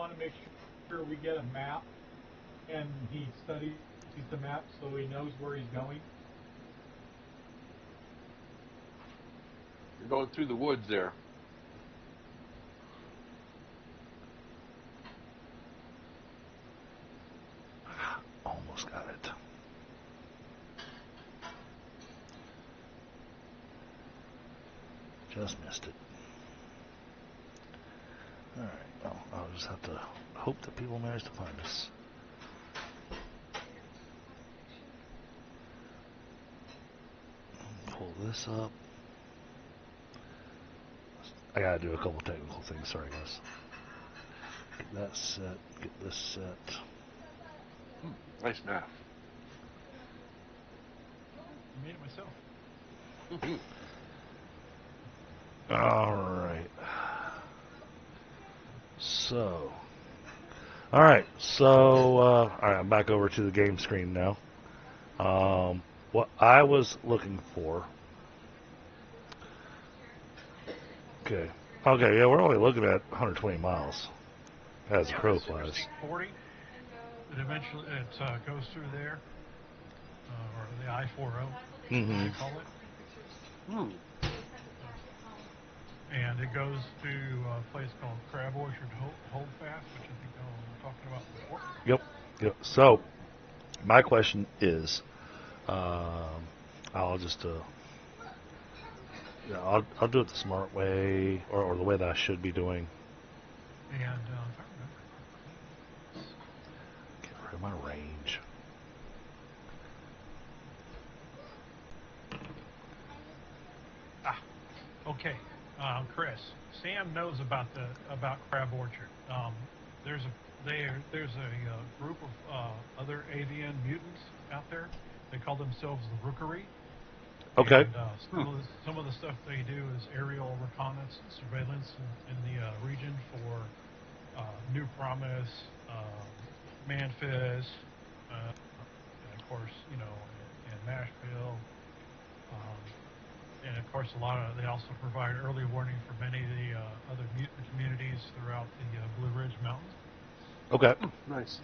want to make sure we get a map, and he studies the map so he knows where he's going? You're going through the woods there. Almost got it. Just missed it. Alright, well, I'll just have to hope that people manage to find us. Pull this up. I gotta do a couple technical things, sorry guys. Get that set, get this set. Nice map. I made it myself. Alright. So. Alright, so, alright, I'm back over to the game screen now. What I was looking for. Okay. Okay, yeah, we're only looking at 120 miles. As a crow flies. 40. It eventually goes through there, or the I-40, they call it. And it goes to a place called Crab Orchard Holdfast, which I think we were talking about before. Yep. So, my question is, I'll just, I'll do it the smart way, or the way that I should be doing. And Get rid of my range. okay, Chris. Sam knows about Crab Orchard. There's a group of other avian mutants out there. They call themselves the Rookery. Okay. And some of the stuff they do is aerial reconnaissance and surveillance in the region for New Promise, Manfis, and of course, in Nashville. And of course, they also provide early warning for many of the other mutant communities throughout the Blue Ridge Mountains. Okay. Nice.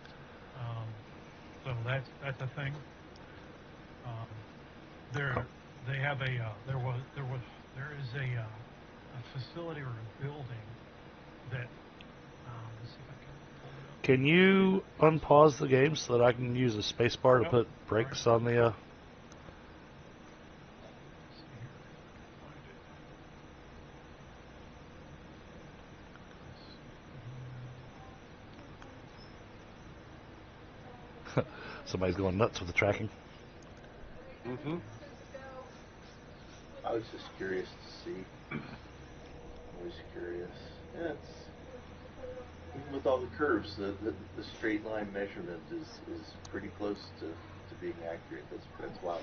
So that's a thing. There is a facility or a building that. Let's see if I can pull it up. Can you unpause the game so that I can use a space bar to put brakes on the? Somebody's going nuts with the tracking. I was just curious to see. Always curious. Yeah, even with all the curves, the straight line measurement is pretty close to being accurate. That's wild.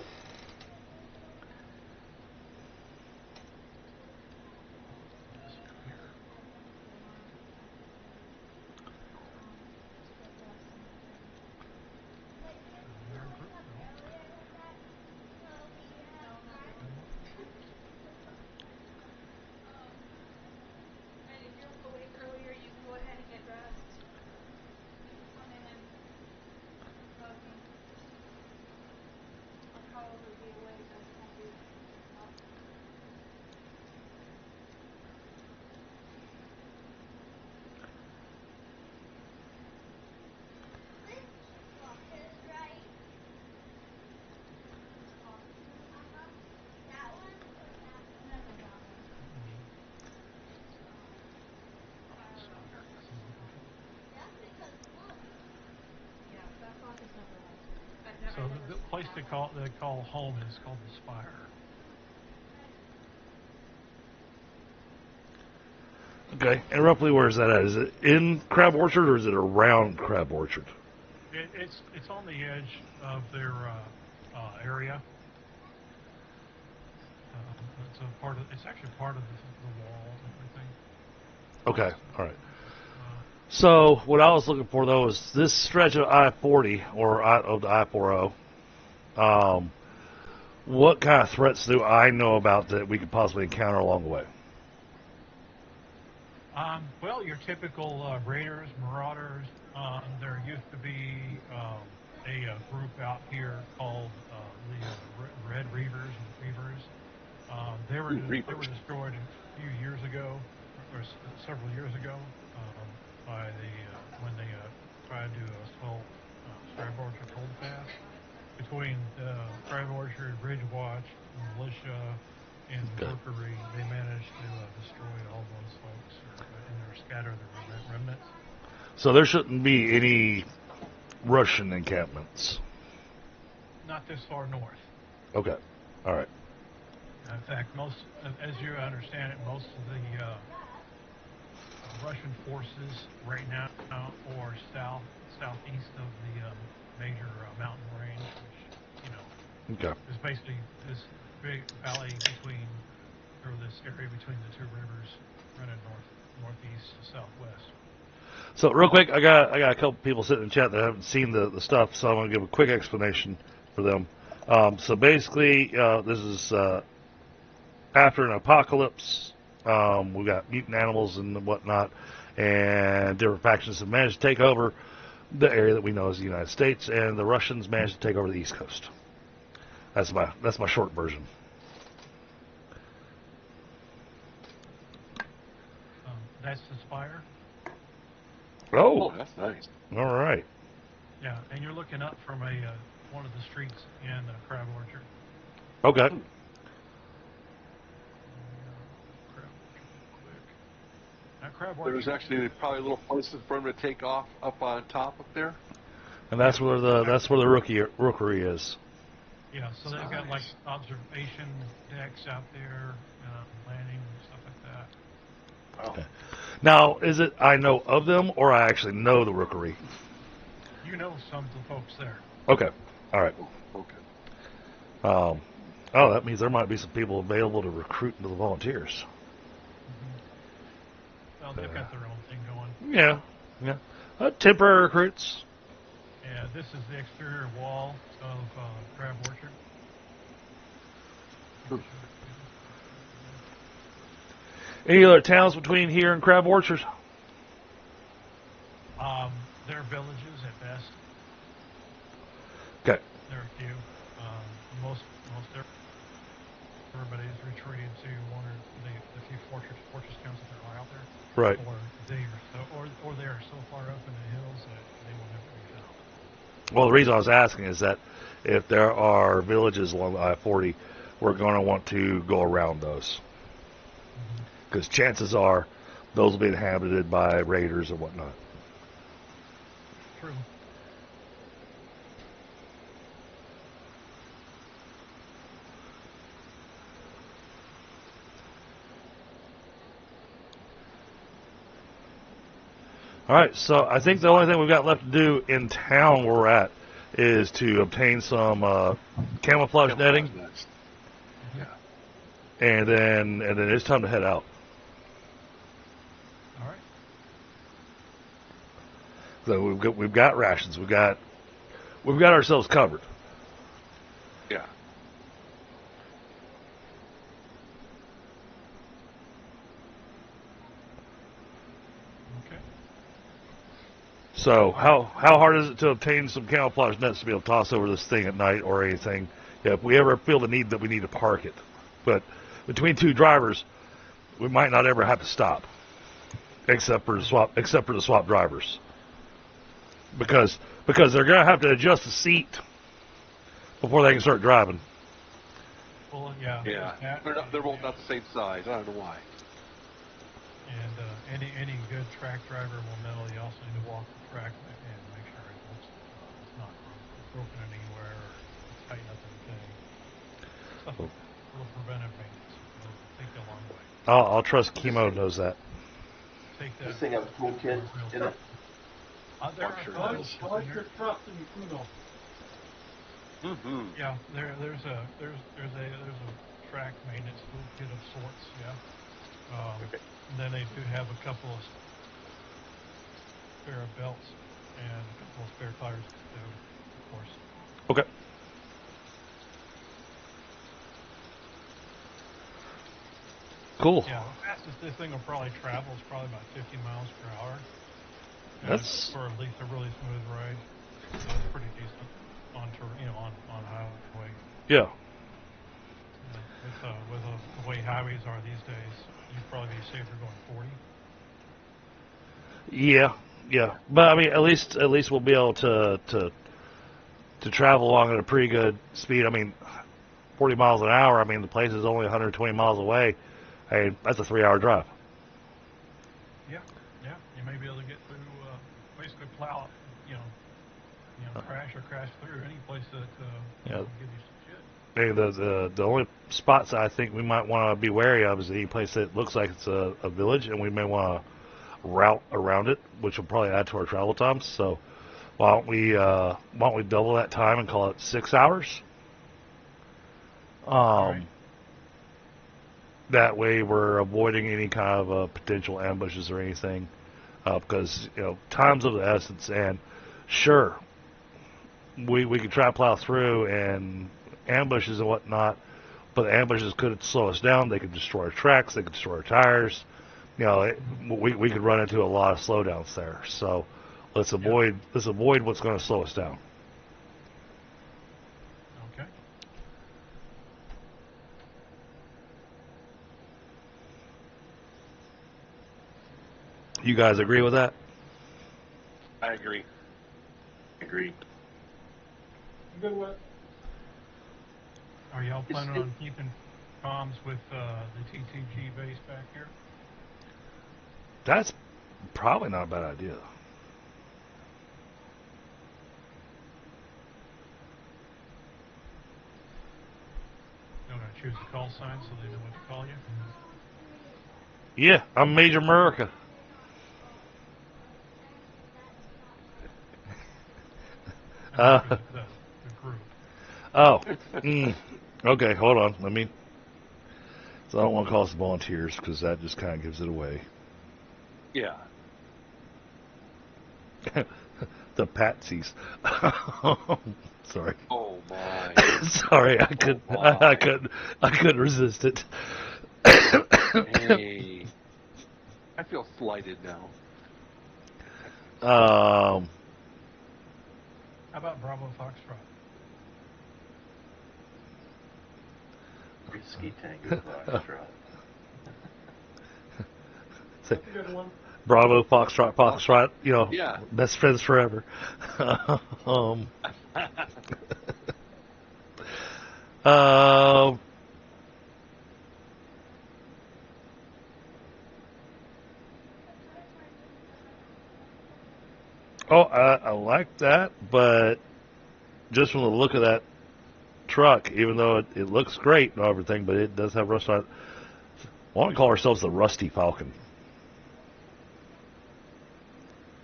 So the place they call home is called the Spire. Okay, and roughly where is that at? Is it in Crab Orchard or is it around Crab Orchard? It's on the edge of their area. It's actually part of the wall and everything. Okay, all right. So what I was looking for though is this stretch of I-40 or of the I-40. What kind of threats do I know about that we could possibly encounter along the way? Well, your typical raiders, marauders. they were destroyed a few years ago, or several years ago, by when they tried to assault Crab Orchard Hold Fast. Between Crab Orchard, Bridge Watch, militia, and the Rookery, they managed to destroy all those folks and scatter the remnants. So there shouldn't be any Russian encampments. Not this far north. Okay. All right. In fact, as you understand it, most of the Russian forces right now are southeast of the major mountain range, which is basically this big valley this area between the two rivers, running northeast to southwest. So real quick, I got a couple people sitting in chat that haven't seen the stuff, so I'm going to give a quick explanation for them. So basically, this is after an apocalypse. We've got mutant animals and whatnot, and different factions have managed to take over the area that we know as the United States, and the Russians managed to take over the East Coast. That's my short version. That's the spire. Oh, that's nice. All right. Yeah, and you're looking up from one of the streets in Crab Orchard. Okay. Crab Orchard. There's actually probably a little place for them to take off up on top up there. And that's where the rookery is. Yeah, so they've got like observation decks out there, landing and stuff like that. Wow. Okay. Now, is it I know of them or I actually know the rookery? You know some of the folks there. Okay. All right. Okay. Oh, that means there might be some people available to recruit into the volunteers. Well, they've got their own thing going. Yeah. Temporary recruits. Yeah, this is the exterior wall of Crab Orchard. Any other towns between here and Crab Orchard? They're villages at best. Okay. There are a few. Most everybody's retreated to one or the few fortress towns that are out there. Right. Or they are so far up in the hills that they will never be found. Well, the reason I was asking is that if there are villages along the I-40, we're going to want to go around those. Because chances are those will be inhabited by raiders or whatnot. True. All right, so I think the only thing we've got left to do in town where we're at is to obtain some camouflage netting, Yeah. and then it's time to head out. All right. So we've got rations, we've got ourselves covered. Yeah. Okay. So how hard is it to obtain some camouflage nets to be able to toss over this thing at night or anything? Yeah, if we ever feel the need that we need to park it, but between two drivers, we might not ever have to stop, except for the swap drivers, because they're gonna have to adjust the seat before they can start driving. Well, yeah. Yeah. They're both not the same size. I don't know why. And any good track driver will know you also need to walk the track and make sure it's not broken anywhere or tighten up anything. Stuff, a little preventive maintenance. It'll take you a long way. I'll trust Chemo knows that. Take that. This thing have a toolkit in it. There are Sure I does. like your trust in Uno. Mm-hmm. Yeah, there's a track maintenance toolkit of sorts. Yeah. Okay. And then they do have a couple of spare belts and a couple of spare tires too, of course. Okay. Cool. Yeah, the fastest this thing will probably travel is probably about 50 miles per hour. And That's for at least a really smooth ride. So it's pretty decent on highway. yeah. With the way highways are these days, you'd probably be safer going 40. Yeah. But I mean, at least we'll be able to travel along at a pretty good speed. I mean, 40 miles an hour. I mean, the place is only 120 miles away. I mean, that's a 3-hour drive. Yeah. You may be able to get through, basically plow, crash through any place that will give you some shit. Hey, the only spots I think we might want to be wary of is any place that looks like it's a village, and we may want to route around it, which will probably add to our travel times. So why don't we double that time and call it 6 hours? Right. That way we're avoiding any kind of potential ambushes or anything, because time's of the essence. And sure, we could try to plow through and ambushes and whatnot, but the ambushes could slow us down. They could destroy our tracks. They could destroy our tires. We could run into a lot of slowdowns there. So let's avoid what's going to slow us down. Okay. You guys agree with that? I agree. Agree. Good with. Are y'all planning on keeping comms with the TTG base back here? That's probably not a bad idea. You're going to choose a call sign so they know what to call you? Yeah, I'm Major America. The group. Oh. Okay, hold on. So I don't want to call us volunteers because that just kind of gives it away. Yeah. The patsies. Sorry. Oh my. Sorry, I couldn't resist it. Hey. I feel slighted now. How about Bravo Foxtrot? Risky Tango Foxtrot. That's a good one. Bravo, Foxtrot, Yeah. best friends forever. um, I like that, but just from the look of that truck, even though it looks great and everything, but it does have rust on it. Why don't we call ourselves the Rusty Falcon?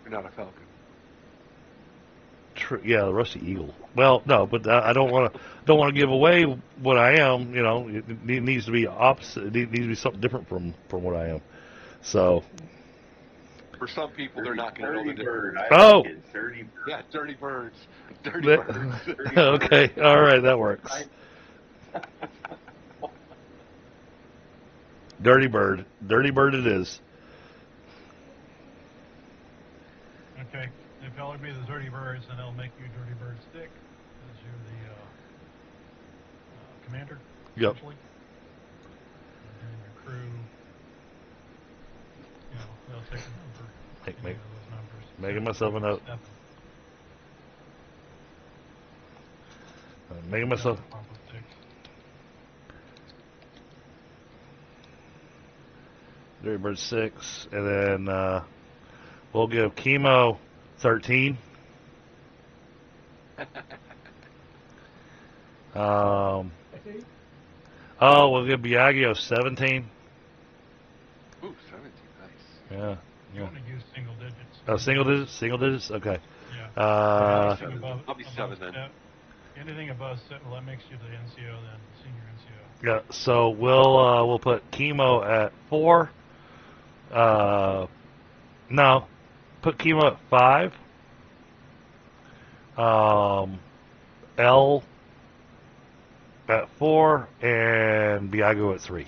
You're not a falcon. Yeah, the Rusty Eagle. Well, no, but I don't want to give away what I am. It needs to be opposite. It needs to be something different from what I am. So. For some people, they're not going to know the Bird. difference. I like it. Dirty Bird. Yeah, dirty birds. Dirty birds. Okay, all right, that works. Dirty Bird it is. Okay. If y'all would be the Dirty Birds, then they'll make you Dirty Bird Stick, because you're the commander, Yep. essentially. And then your crew, they'll take a number. Those numbers. Making myself a note. Making myself. Dirty Bird 6, and then we'll give Chemo 13. We'll give Biagio 17. Ooh, 17, nice. Yeah. You want to use single digits. Oh, single digits? Single digits? Okay. Yeah. I'll be 7 then. Anything above 7, well, that makes you the NCO then, senior NCO. Yeah, so we'll put Chemo at 4. No, put Chemo at 5. L at 4 and Biago at 3.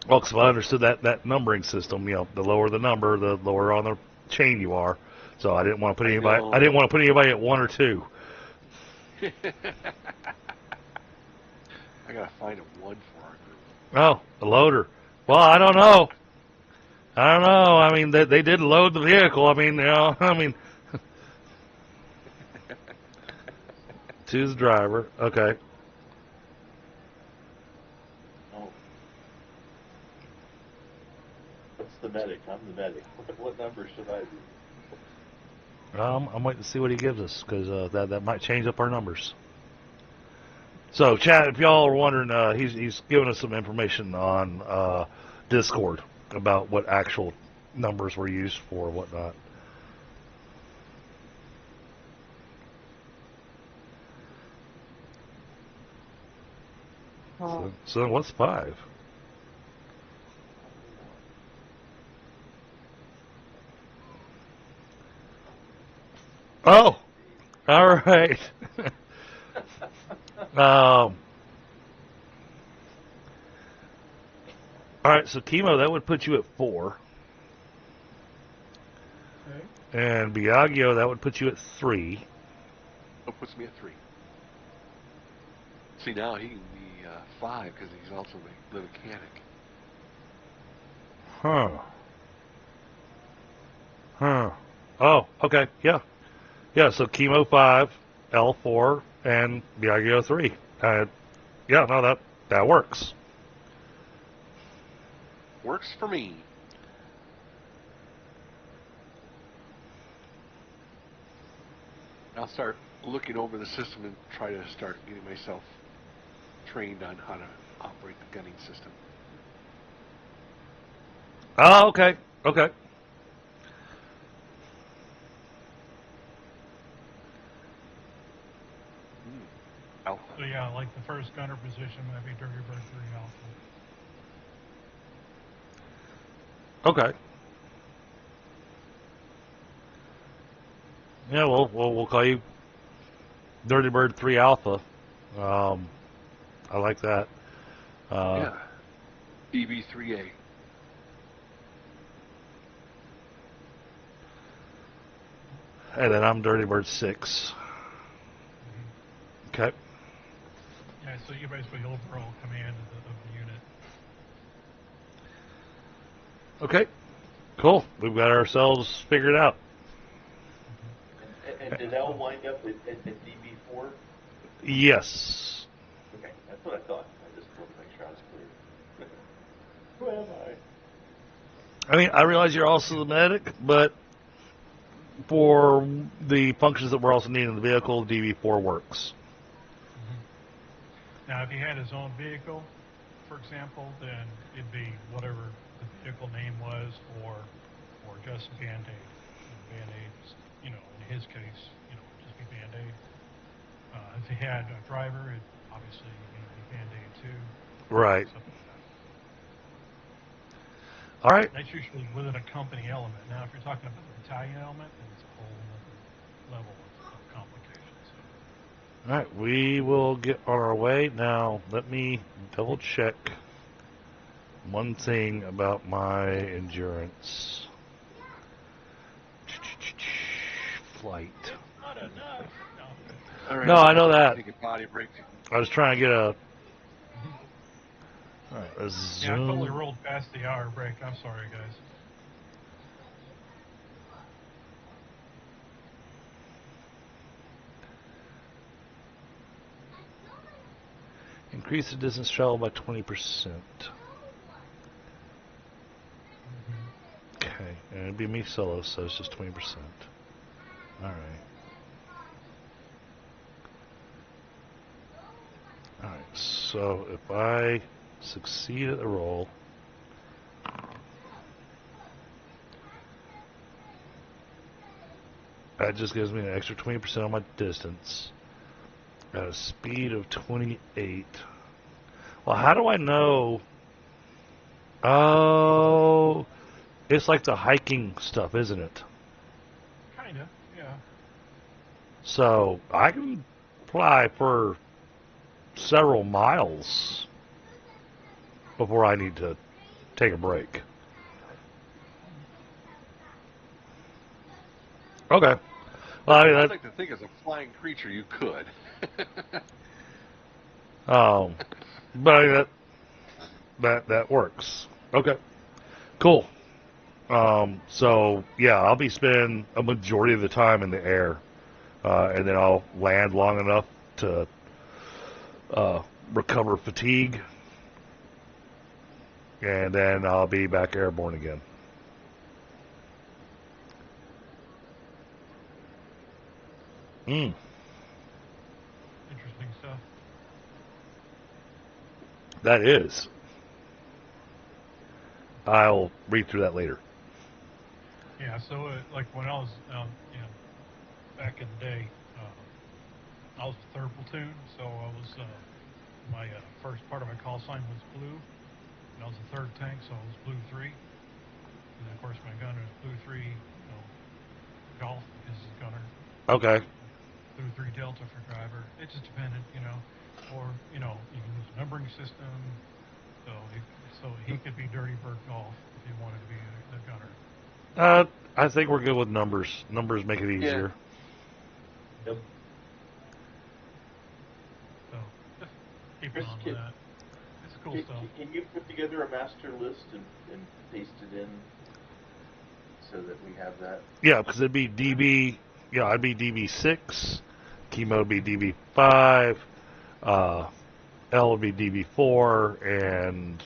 Well, because I understood that numbering system, the lower the number, the lower on the chain you are. So I didn't want to put anybody. I didn't want to put anybody at 1 or 2. I gotta find a 1 for our group. Oh, the loader. Well, I don't know. I mean, they did load the vehicle. I mean, two's the driver. Okay. Oh. What's the medic? I'm the medic. What number should I be? I'm waiting to see what he gives us, because that might change up our numbers. So, chat, if y'all are wondering, he's giving us some information on Discord about what actual numbers were used for, whatnot. So what's 5? Oh, all right. All right, so chemo, that would put you at 4. Okay. And Biagio, that would put you at 3. That puts me at 3. See, now he can be 5 because he's also the mechanic. Huh. Oh, okay, yeah. Yeah, so chemo 5, L 4, and Biagio 3. Yeah, no, that works. Works for me. I'll start looking over the system and try to start getting myself trained on how to operate the gunning system. Oh, okay, okay. Alpha. So yeah, like the first gunner position might be Dirty Bird 3 Alpha. Okay. Yeah, we'll call you Dirty Bird 3 Alpha. I like that. Yeah. DB3A. And then I'm Dirty Bird 6. Okay. Yeah, so you're basically overall command of the unit. Okay. Cool. We've got ourselves figured out. And did L wind up at DB4? Yes. Okay, that's what I thought. I just wanted to make sure I was clear. Who am I? I mean, I realize you're also the medic, but for the functions that we're also needing in the vehicle, DB4 works. Now, if he had his own vehicle, for example, then it'd be whatever the vehicle name was, or just Band-Aid. Band-Aid, in his case, just be Band-Aid. If he had a driver, it'd obviously be Band-Aid too. Right. Something like that. All right. That's usually within a company element. Now, if you're talking about the battalion element, then it's a whole other level of complication. So. All right. We will get on our way. Now, let me double check one thing about my endurance. Flight. Not enough. All right, No, I know that. Take a body break. I was trying to get a... All right, let's Yeah, I zoom. totally rolled past the hour break. I'm sorry, guys. Increase the distance traveled by 20%. Okay, and it'd be me solo, so it's just 20%. All right. All right, so if I succeed at the roll, that just gives me an extra 20% on my distance at a speed of 28. Well, how do I know? Oh, it's like the hiking stuff, isn't it? Kinda, yeah. So I can fly for several miles before I need to take a break. Okay. Well, I mean, I'd like to think as a flying creature you could. but I mean, that works. Okay. Cool. So yeah, I'll be spending a majority of the time in the air, and then I'll land long enough to recover fatigue, and then I'll be back airborne again. Interesting stuff. That is. I'll read through that later. Yeah, so like when I was, back in the day, I was a third platoon, so I was, my first part of my call sign was blue, and I was a third tank, so I was blue 3. And then, of course, my gunner is blue 3, golf is his gunner. Okay. Blue 3 Delta for driver. It just depended, or, you can use a numbering system, so he could be Dirty Bird Golf if he wanted to be the gunner. I think we're good with numbers. Numbers make it easier. Yep. So just keep an eye on that. It's cool stuff. Can you put together a master list and paste it in so that we have that? Yeah, because it'd be DB. Yeah, I'd be DB6. Chemo would be DB5. L would be DB4, and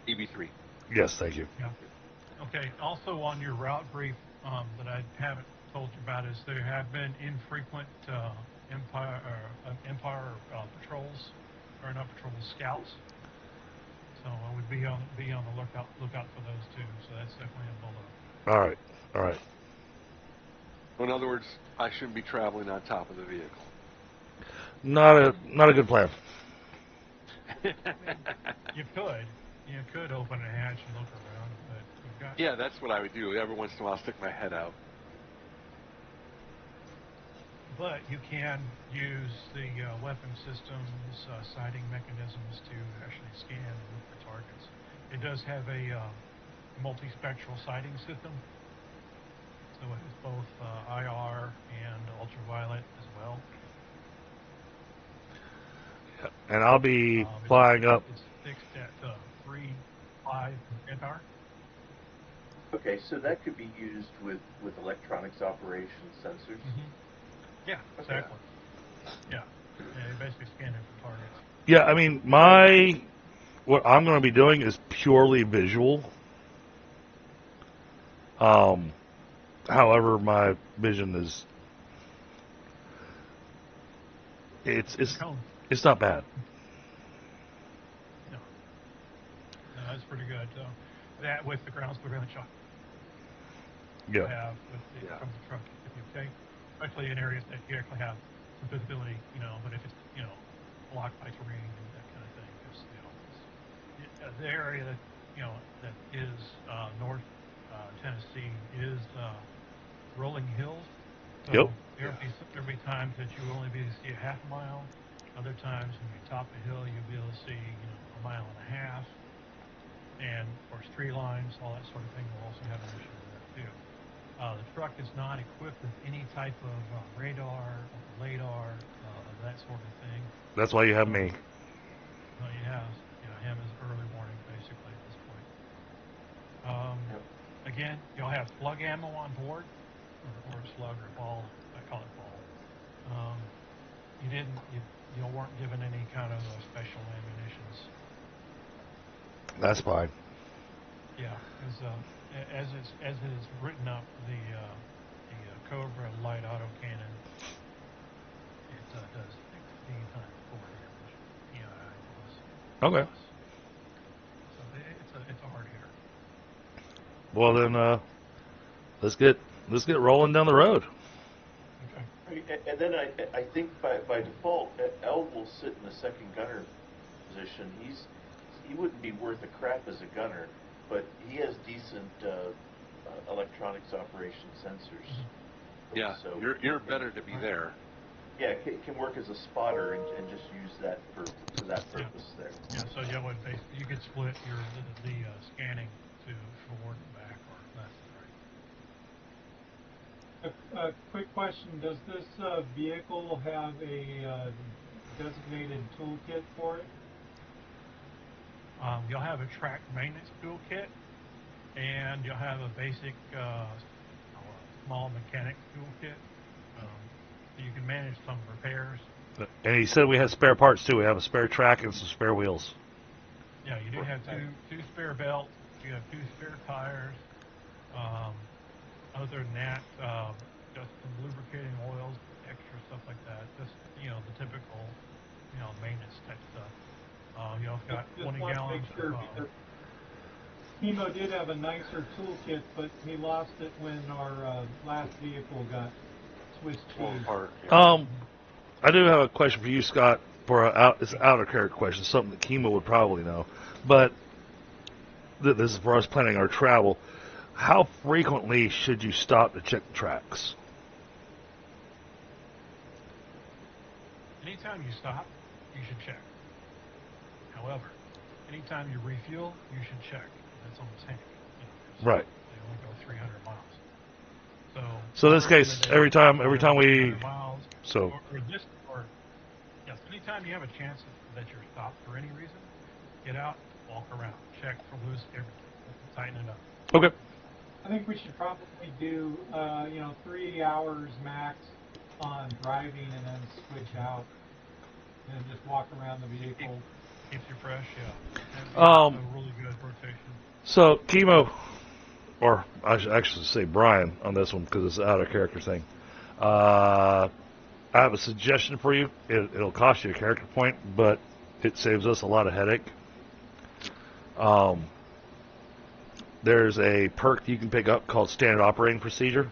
DB3. yes, thank you. Yeah. Okay. Also on your route brief that I haven't told you about is there have been infrequent Empire patrols, or not patrols, scouts. So I would be on the lookout for those too. So that's definitely a below. All right. In other words, I shouldn't be traveling on top of the vehicle. Not a good plan. You could open a hatch and look around, but you've got. Yeah, that's what I would do. Every once in a while, I'll stick my head out. But you can use the weapon systems, sighting mechanisms to actually scan and look for targets. It does have a multispectral sighting system, so it has both IR and ultraviolet as well. And I'll be flying up. It's fixed at 3, 5, and 10 power. Okay, so that could be used with electronics operation sensors. Mm-hmm. Yeah, exactly. Yeah, you're basically scanning for targets. Yeah, I mean, what I'm going to be doing is purely visual. However, my vision is it's not bad. No, that's pretty good. That with the ground surveillance shot. Yeah. You have from the truck, if you take, especially in areas that you actually have some visibility, but if it's, blocked by terrain and that kind of thing, because, the area that, that is North Tennessee is rolling hills. So there'll be times that you will only be able to see a half a mile. Other times when you top a hill, you'll be able to see, a mile and a half. And of course, tree lines, all that sort of thing will also have an issue with that too. The truck is not equipped with any type of radar, or LADAR, that sort of thing. That's why you have me. Well, you have, him as early warning basically at this point. Again, you'll have slug ammo on board, or slug or ball. I call it ball. You weren't given any kind of special ammunitions. That's fine. Yeah, as it is written up, the Cobra light autocannon, it does 16 times 4 damage. Okay. So it's a hard hitter. Well then, let's get rolling down the road. Okay. And then I think by default, L will sit in the second gunner position. He wouldn't be worth a crap as a gunner, but he has decent electronics operation sensors. Yeah, so you're better to be there. Yeah, it can work as a spotter and just use that for that purpose there. Yeah, so you could split the scanning to forward and back or left and right. A quick question: does this vehicle have a designated toolkit for it? You'll have a track maintenance toolkit, and you'll have a basic small mechanic toolkit. So you can manage some repairs. And he said we had spare parts too. We have a spare track and some spare wheels. Yeah, you do have two spare belts. You have 2 spare tires. Other than that, just some lubricating oils, extra stuff like that. Just the typical maintenance type stuff. You also got Just 20 want to gallons. make sure because Chemo did have a nicer toolkit, but he lost it when our last vehicle got switched Torn keys. apart. Yeah. I do have a question for you, Scott. It's an out of character question, something that Chemo would probably know. But this is for us planning our travel. How frequently should you stop to check the tracks? Anytime you stop, you should check. However, anytime you refuel, you should check. That's on the tank. Right. They only go 300 miles. So in this case, every time we, miles, so yes, anytime you have a chance that you're stopped for any reason, get out, walk around, check for loose, tighten it up. okay. I think we should probably do 3 hours max on driving and then switch out and just walk around the vehicle. Keeps you fresh, yeah. A really good rotation. So Chemo, or I should actually say Brian on this one because it's an out of character thing. I have a suggestion for you. It'll cost you a character point, but it saves us a lot of headache. There's a perk you can pick up called Standard Operating Procedure,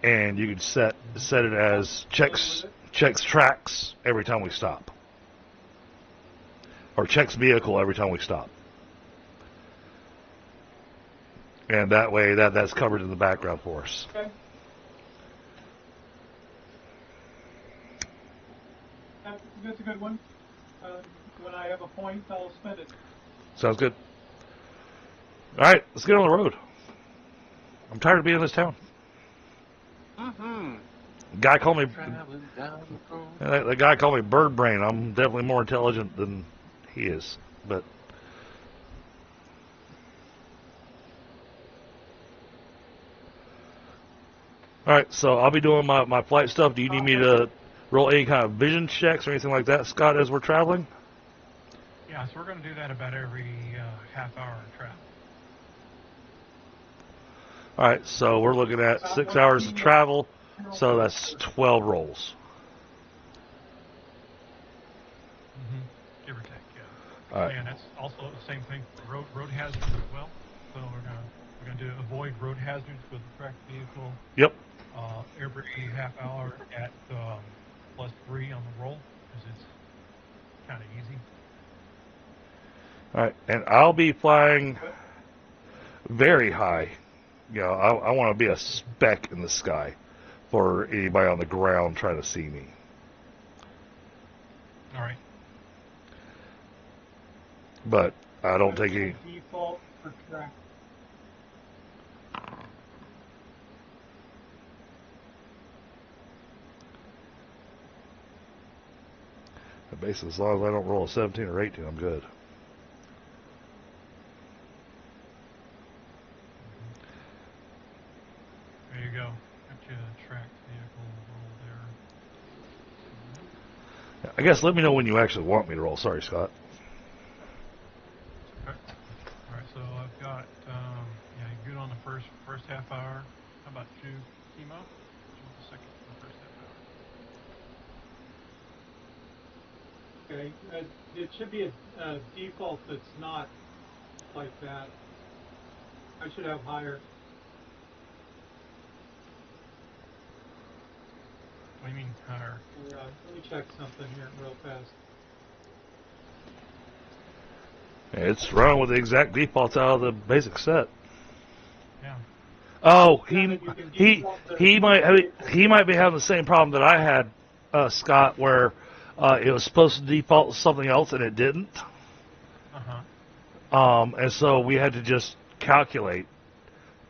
and you can set it as checks tracks every time we stop, or checks vehicle every time we stop, and that way that's covered in the background for us. Okay. That's a good one. When I have a point, I'll spend it. Sounds good. All right, let's get on the road. I'm tired of being in this town. Mm-hmm. Guy called me. Traveling down the road. The guy called me bird brain. I'm definitely more intelligent than he is, but. All right, so I'll be doing my flight stuff. Do you need me to roll any kind of vision checks or anything like that, Scott, as we're traveling? Yeah, so we're going to do that about every half hour of travel. All right, so we're looking at 6 hours of travel, so that's 12 rolls. Mm-hmm. Give or take, yeah. All right. And that's also the same thing for road hazards as well. So we're gonna do avoid road hazards with the correct vehicle. Yep. Every half hour at +3 on the roll because it's kind of easy. All right, and I'll be flying very high. You know, I want to be a speck in the sky for anybody on the ground trying to see me. All right. But I don't take any. Default for track. Basically, as long as I don't roll a 17 or 18, I'm good. There you go. Got you a tracked vehicle roll there. I guess let me know when you actually want me to roll. Sorry, Scott. Okay. All right. So I've got you're good on the first half hour. How about you, Chemo? You want the first half hour? Okay, it should be a default that's not like that. I should have higher. What do you mean higher? Let me check something here real fast. It's running with the exact defaults out of the basic set. Yeah. Oh, Yeah, but you can he default to he might be having the same problem that I had, Scott, where it was supposed to default to something else and it didn't. And so we had to just calculate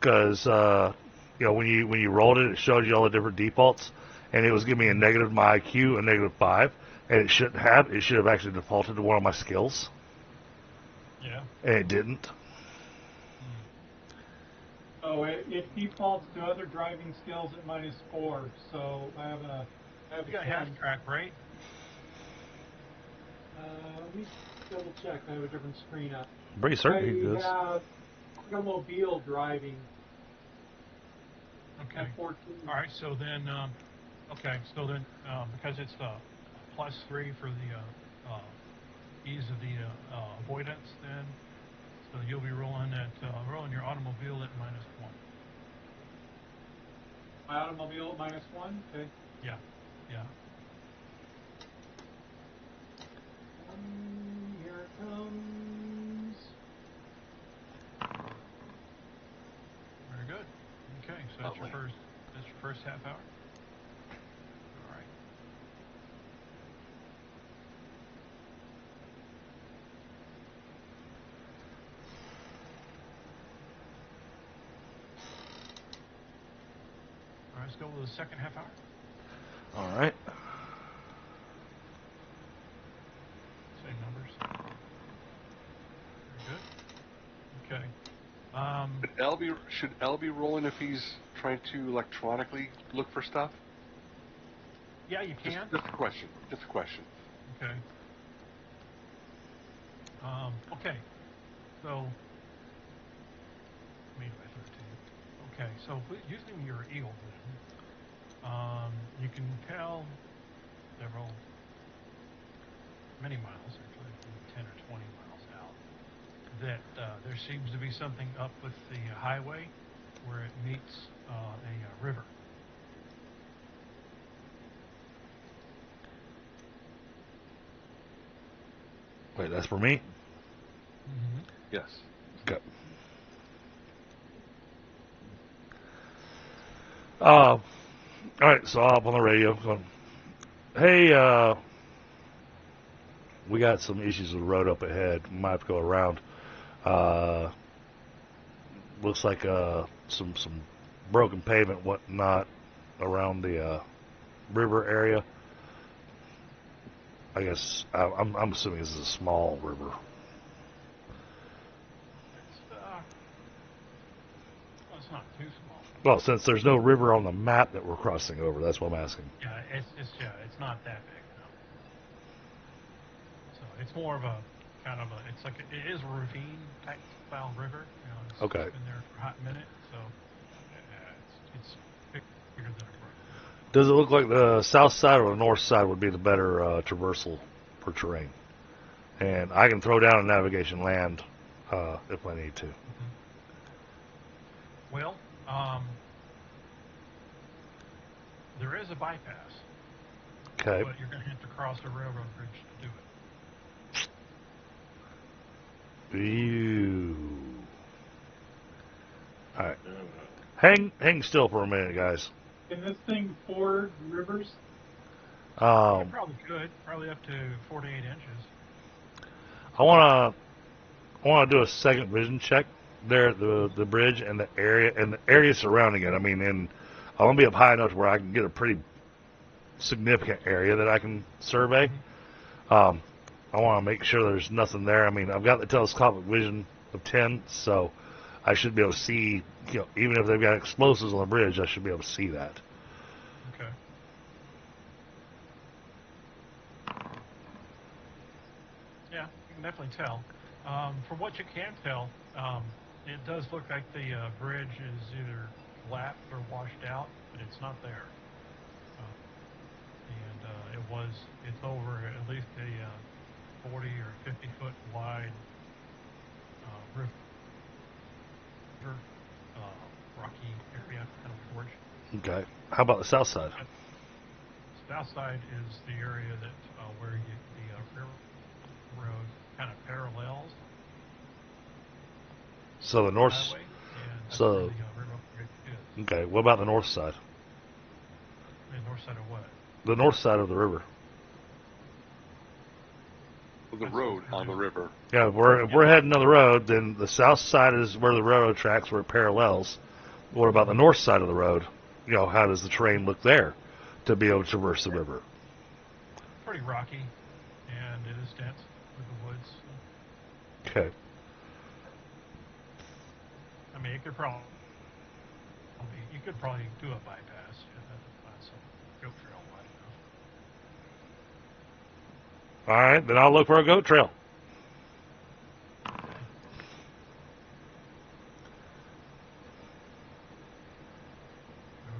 because when you rolled it, it showed you all the different defaults, and it was giving me a negative my IQ, a -5, and it shouldn't have. It should have actually defaulted to one of my skills. Yeah. And it didn't. Oh, it defaults to other driving skills at -4. So I have a You got half 10. track, right? Let me double check. I have a different screen up. Pretty certain he I does. have automobile driving Okay. at 14. All right. So then, because it's the +3 for the ease of the avoidance, then so you'll be rolling your automobile at -1. My automobile at -1. Okay. Yeah. Yeah. Here it comes. Very good. Okay. So that's Lovely. your first half hour. All right. All right, let's go with the second half hour. All right. Same numbers. Very good. Okay. Should L be rolling if he's trying to electronically look for stuff? Yeah, you can. Just a question. Just a question. Okay. Okay. So, made by 13. Okay. So, using your eagle vision, you can tell many miles, actually, 10 or 20 miles out, that there seems to be something up with the highway where it meets a river. Wait, that's for me? Mm-hmm. Yes. Okay. All right, so I'm up on the radio going, hey, we got some issues with the road up ahead. Might have to go around. Looks like some broken pavement, whatnot, around the river area. I guess I'm assuming this is a small river. It's not too small. Well, since there's no river on the map that we're crossing over, that's what I'm asking. Yeah, it's not that big. No. So it's more of a kind of it is a ravine type style river. It's Okay. been there for a hot minute, so it's bigger than a brook. Does it look like the south side or the north side would be the better traversal for terrain? And I can throw down a navigation land if I need to. Mm-hmm. Well, there is a bypass, Okay. but you're going to have to cross a railroad bridge to do it. Ew. All right. Hang still for a minute, guys. Can this thing ford rivers? You probably could, probably up to 4 to 8 inches. I wanna do a second vision check there at the bridge and the area surrounding it. I mean, and I want to be up high enough to where I can get a pretty significant area that I can survey. Mm-hmm. I want to make sure there's nothing there. I mean, I've got the telescopic vision of 10, so I should be able to see. Even if they've got explosives on the bridge, I should be able to see that. Okay. Yeah, you can definitely tell. From what you can tell, it does look like the bridge is either flat or washed out, but it's not there. It's over at least a 40 or 50 foot wide river, rocky area, kind of gorge. Okay. How about the south side? South side is the area that where the railroad kind of parallels So the north. highway, and that's So where the river bridge Okay. What about the north side? The north side of what? The north side of the river. The road on the river. Yeah, if we're heading on the road, then the south side is where the railroad tracks, where it parallels. What about the north side of the road? You know, how does the terrain look there to be able to traverse the river? Pretty rocky, and it is dense with the woods. Okay. I mean, you could probably do a bypass. You'd have to find some goat trail wide enough. All right, then I'll look for a goat trail.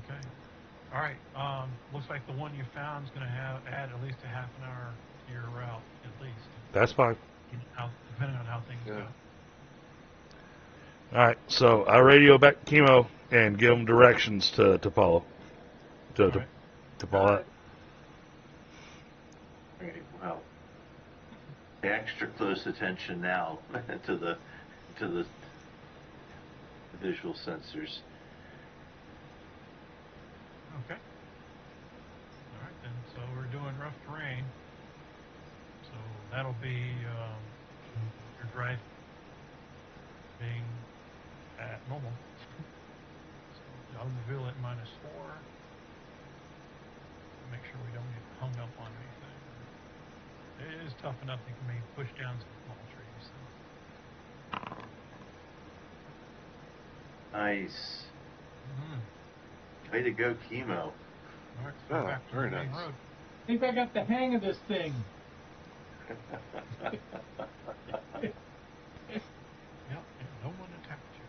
Okay. All right. Looks like the one you found is going to add at least a half an hour to your route, at least. That's fine. Depending on how things go. All right, so I radio back to Chemo and give them directions to follow. To follow that. Okay, well, pay extra close attention now to the visual sensors. Okay. All right, then. So we're doing rough terrain. So that'll be your drive being at normal. So the automobile at -4. Make sure we don't get hung up on anything. It is tough enough you can maybe push down some small trees. So. Nice. Mm-hmm. Way to go, Chemo. All right, so Oh, back to very the main nice. road. I think I got the hang of this thing. Yep, and no one attacked you.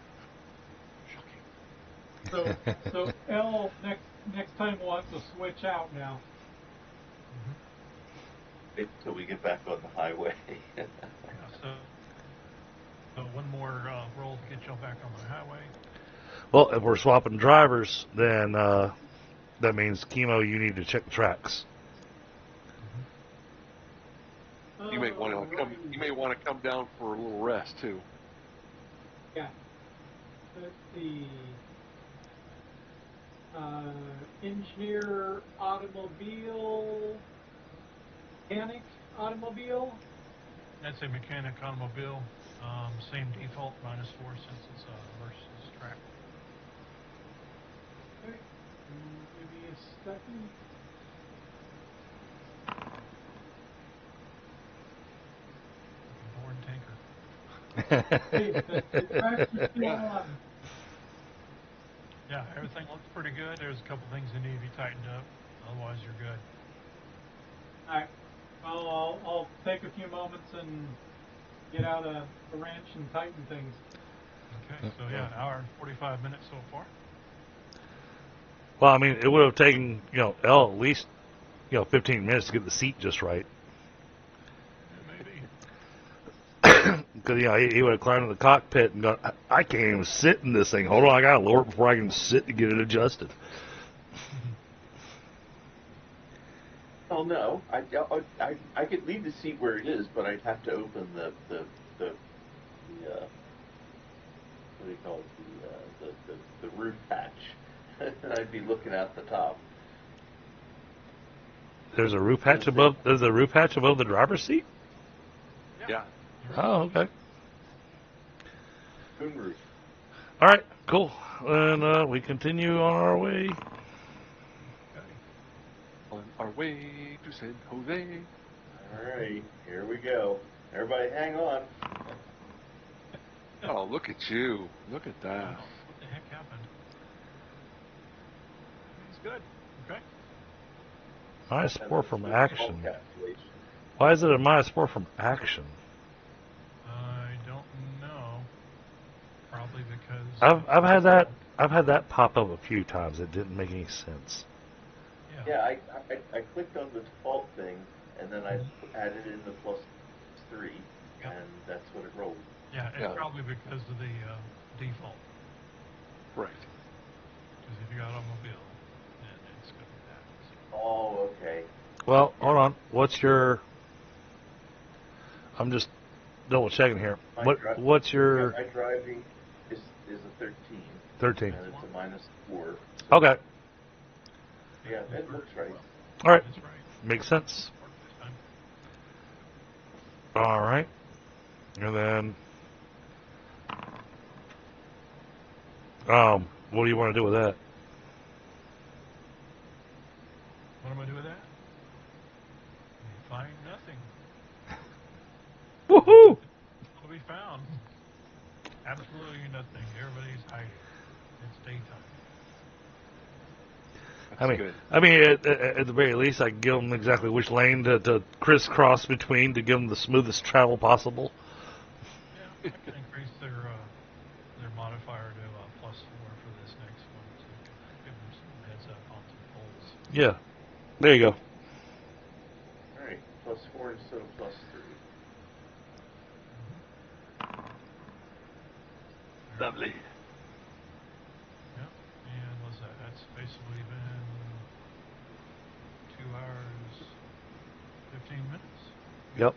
Shocking. So L next time we'll have to switch out now. Wait till we get back on the highway. Yeah, so one more roll to get y'all back on the highway. Well, if we're swapping drivers, then that means Chemo, you need to check the tracks. You may want to come. You may want to come down for a little rest too. Yeah. Let's see. Engineer automobile, mechanic automobile. That's a mechanic automobile. Same default, -4 since it's versus track. Okay. Give me a second. Boring tanker. Hey, the tracks are still on. Yeah, everything looks pretty good. There's a couple things that need to be tightened up. Otherwise, you're good. All right. Well, I'll take a few moments and get out a wrench and tighten things. Okay, so yeah, an hour and 45 minutes so far. Well, I mean, it would have taken, L at least, 15 minutes to get the seat just right. Yeah, maybe. Because, he would have climbed in the cockpit and gone, I can't even sit in this thing. Hold on, I got to lower it before I can sit to get it adjusted. Oh no, I could leave the seat where it is, but I'd have to open the what do you call it, the roof hatch, and I'd be looking out the top. There's a roof hatch above. There's a roof hatch above the driver's seat. Yeah. Oh, okay. Moon roof. All right, cool. And we continue on our way. On our way to San Jose. All right, here we go. Everybody, hang on. Oh, look at you! Look at that. What the heck happened? It's good. Okay. -4 from action. Calculation. Why is it a -4 from action? I don't know. Probably because I've had that pop up a few times. It didn't make any sense. Yeah, I clicked on the default thing, and then I added in the +3, Yep. and that's what it rolled. Yeah, it's Yeah. probably because of the default. Right. Because if you got automobile, then it's going to be that. Oh, okay. Well, hold on. What's your? I'm just double checking here. My What's your? My driving is a 13. 13. and it's a -4. Okay. Yeah, that looks right. All right. That's right. Makes sense. Worked this time. All right. And then, what do you want to do with that? What am I doing with that? Find nothing. Woohoo! Will be found. Absolutely nothing. Everybody's hiding. It's daytime. That's I good. mean, at the very least, I can give them exactly which lane to crisscross between to give them the smoothest travel possible. Yeah, I can increase their modifier to +4 for this next one, so give them some heads up on some poles. Yeah. There you go. All right, +4 instead of +3. Lovely. Yep. And what's that? That's basically been 2 hours, 15 minutes. Yep.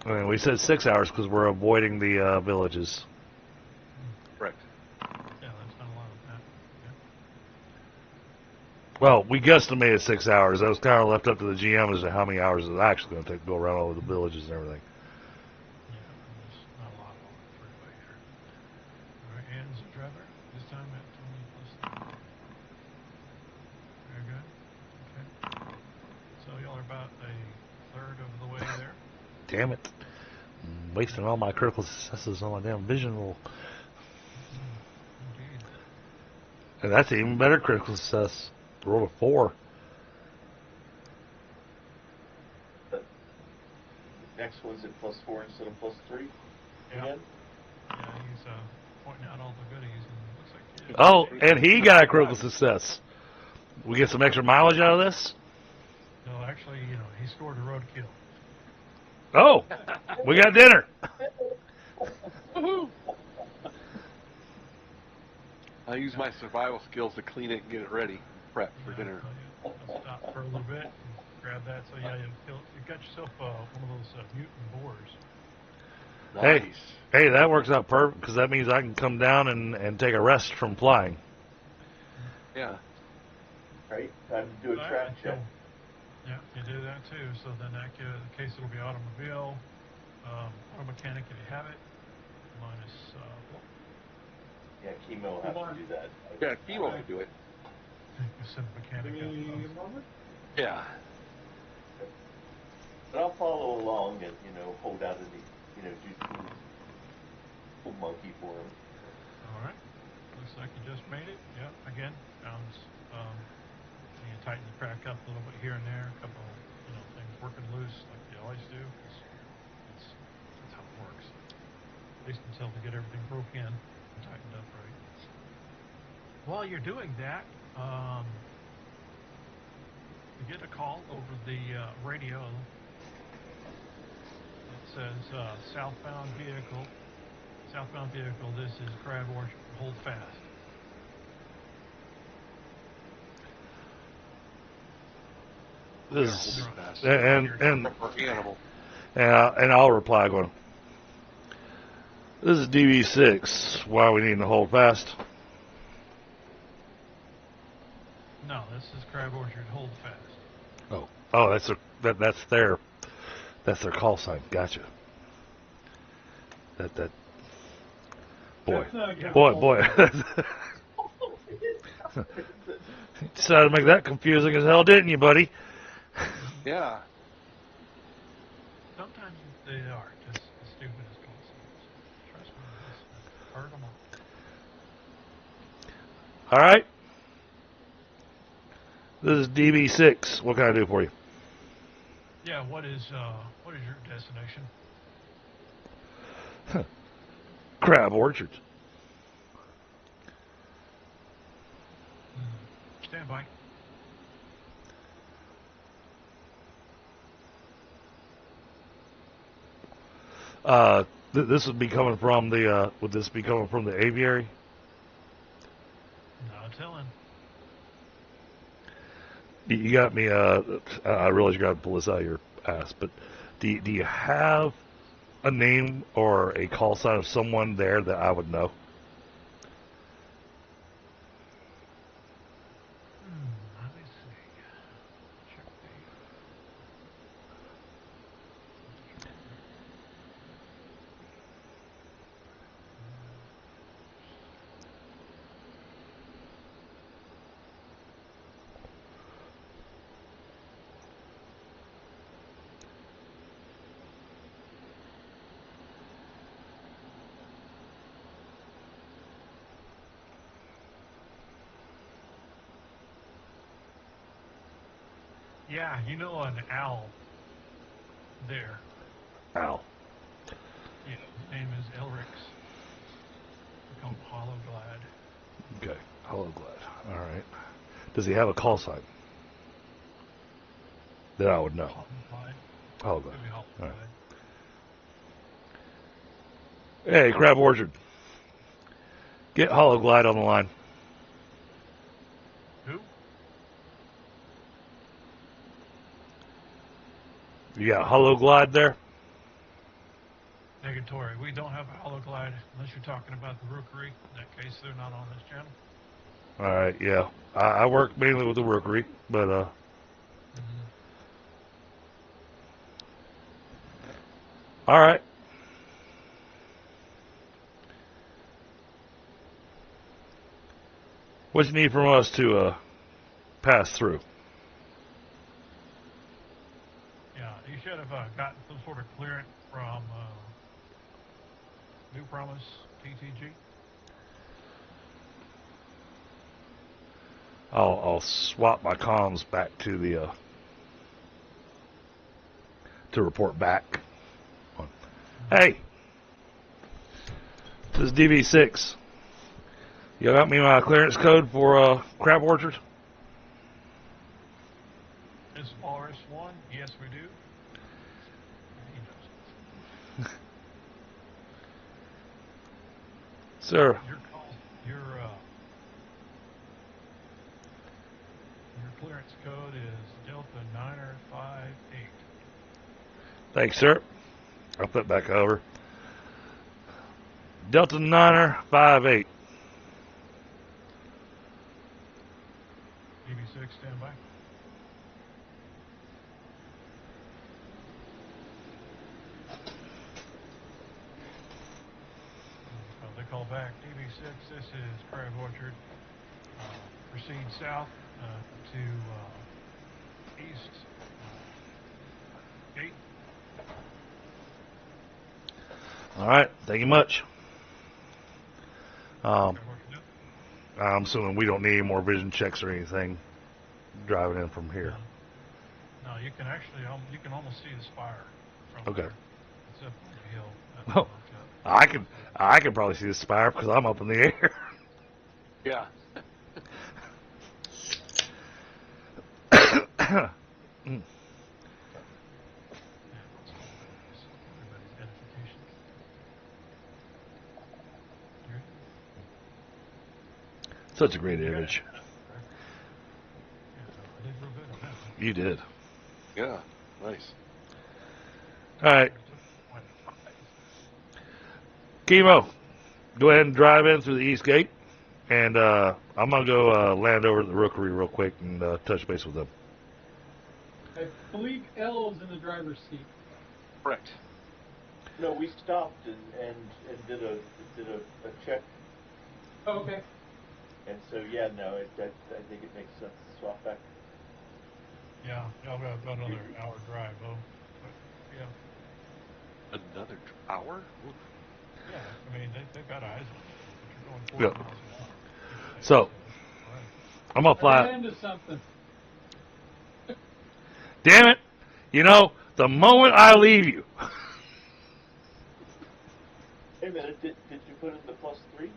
I mean, we said 6 hours because we're avoiding the villages. Correct. Yeah, that's not a lot of that. Yeah. Well, we guesstimated 6 hours. That was kind of left up to the GM as to how many hours it's actually going to take to go around all the villages and everything. Yeah, there's not a lot on the freeway here. All right, and the driver, this time at 20 +3. Very good. Okay. So y'all are about a third of the way there. Damn it. I'm wasting all my critical successes on my damn vision roll. Indeed. And that's an even better critical success. Roll a 4. But next one's at +4 instead of +3 Yeah. again. Yeah, he's pointing out all the goodies, and it looks like he Oh, and he got a critical success. We get some extra mileage out of this? No, actually, he scored a roadkill. Oh, we got dinner. I use my survival skills to clean it and get it ready, prep for dinner. I'll stop for a little bit and grab that. So yeah, you got yourself one of those mutant boars. Nice. Hey, that works out perfect because that means I can come down and take a rest from flying. Yeah. Right, time to do a track check. Yeah, you do that too. So then that in case it'll be automobile, auto mechanic if you have it, minus. Yeah, chemo will have to do that. Yeah, Kimo can do it. You send the mechanic Give me out. a moment. Yeah. But I'll follow along and hold out do full monkey for him. All right. Looks like you just made it. Yep. Again, sounds. You tighten the track up a little bit here and there. A couple, things working loose like they always do. That's how it works. At least until they get everything broke in and tightened up right. While you're doing that, you get a call over the radio. It says southbound vehicle. This is Crab Orchard. Hold fast. This is, Fast. and Animal. and I'll reply going, this is DB6. Why are we needing to hold fast? No, this is Crab Orchard. Hold fast. Oh, that's their call sign. Gotcha. That boy. That's not good. Boy. You decided to make that confusing as hell, didn't you, buddy? Yeah. Sometimes they are just as stupid as call signs. Trust me, I've heard them all. All right. This is DB6. What can I do for you? Yeah, what is your destination? Crab Orchards. Stand by. This would be coming from the. Would this be coming from the aviary? No telling. You got me. I realize you got to pull this out of your ass, but do you have a name or a call sign of someone there that I would know? Yeah, you know an owl there. Ow. Yeah, his name is Elrix. We call him Hologlad. Okay. Hologlad. All right. Does he have a call sign? That I would know. Hologlad. Hologlad. Could be All Hologlad. right. Hey, Crab Orchard. Get Hologlide on the line. Who? You got Hologlide there? Negatory. We don't have a Hologlide unless you're talking about the Rookery. In that case, they're not on this channel. All right, yeah. I work mainly with the Rookery, but all right. What you need from us to pass through? Yeah, you should have gotten some sort of clearance from New Promise TTG. I'll swap my comms back to the to report back. Hey, this is DV6. You got me my clearance code for Crab Orchard? Is RS1? Yes, we do. He does. Sir. Your clearance code is Delta 958. Thanks, sir. I'll put it back over. Delta 958. DB6, stand by. They call back. DB6, this is Crab Orchard. Proceed south to east gate. All right. Thank you much. Crab Orchard, no? I'm assuming we don't need any more vision checks or anything driving in from here. No, you can actually you can almost see the spire from Okay. there. It's up on the hill. That Oh, works out. I can probably see the spire because I'm up in the air. Yeah. Everybody's edification. Here. Such a great image. Yeah, I did real good on that one. You did. Yeah. Nice. All right. Chemo, go ahead and drive in through the east gate, and I'm going to go land over at the Rookery real quick and touch base with them. I believe L is in the driver's seat. Correct. No, we stopped and did a check, Oh, okay. and so yeah, no, I think it makes sense to swap back. Yeah, y'all got about another hour drive, though. But, yeah. Another hour? Oof. Yeah, I mean, they've got eyes on you. But you're going 40 Yeah. miles an hour. So, All right. I'm going to I ran fly. into something. Damn it. You know, the moment I leave you. Wait a minute, did you put in the +3?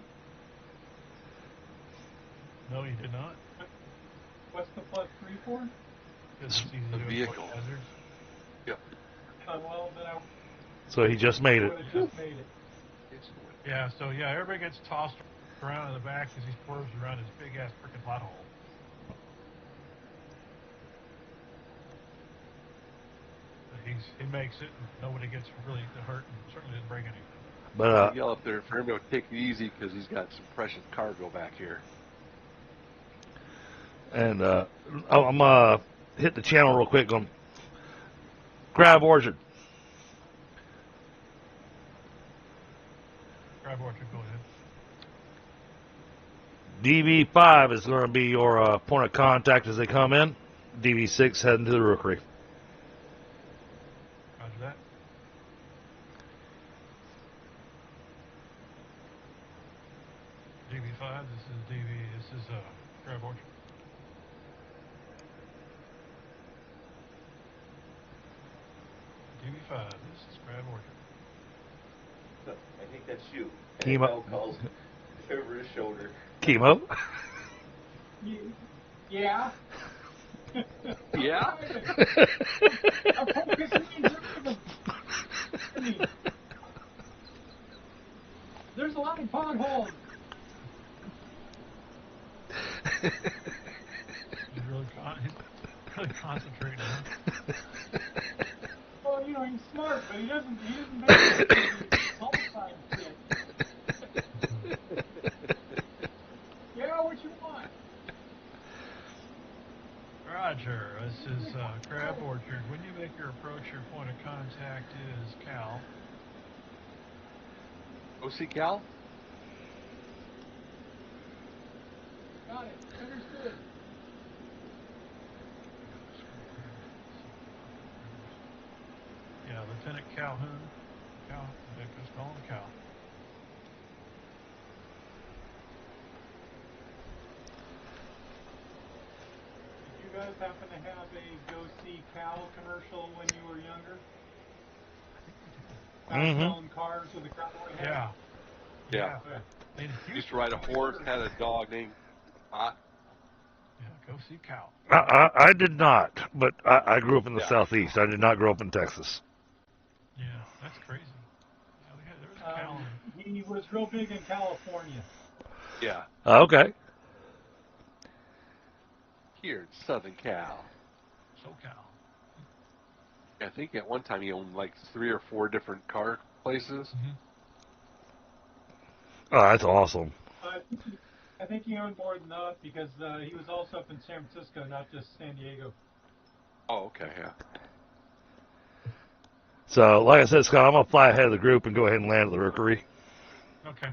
No, you did not. What's the +3 for? Because it's easy The to avoid vehicle. hazards. Yep. Well, then I So he just made it. would have just made it. Yeah, so yeah, everybody gets tossed around in the back as he swerves around his big ass freaking pothole. He makes it, and nobody gets really hurt, and certainly didn't break anything. But Yell up there for him to take it easy because he's got some precious cargo back here. and I'm hit the channel real quick on Crab Orchard. Crab Orchard, go ahead. DV5 is going to be your point of contact as they come in. DV6 heading to the Rookery. Roger that. DB5, this is Crab Orchard. TV5, this is Crab Orchard. No, I think that's you. Chemo. Kyle calls over his shoulder. Chemo. Yeah. Yeah? Our focus means there's a lot of potholes. He's really concentrating. Huh? Well, he's smart, but he doesn't make call sign shit. Yeah, what you want? Roger, this is Crab Orchard. When you make your approach, your point of contact is Cal. Go see Cal? Got it. Understood. Yeah, Lieutenant Calhoun. Cal, Victor's calling Cal. Did you guys happen to have a Go See Cal commercial when you were younger? Selling cars with a cowboy hat? Yeah. In Used to ride a horse, had a dog named Spot. Yeah, Go See Cal. I did not, but I grew up in the Yeah. Southeast. I did not grow up in Texas. Yeah, that's crazy. Yeah, there was a Cal. He was real big in California. Yeah. Okay. Here in Southern Cal. SoCal. I think at one time he owned like 3 or 4 different car places. Mm-hmm. Oh, that's awesome. I think he owned more than that because he was also up in San Francisco, not just San Diego. Oh, okay, yeah. So, like I said, Scott, I'm going to fly ahead of the group and go ahead and land at the Rookery. Okay.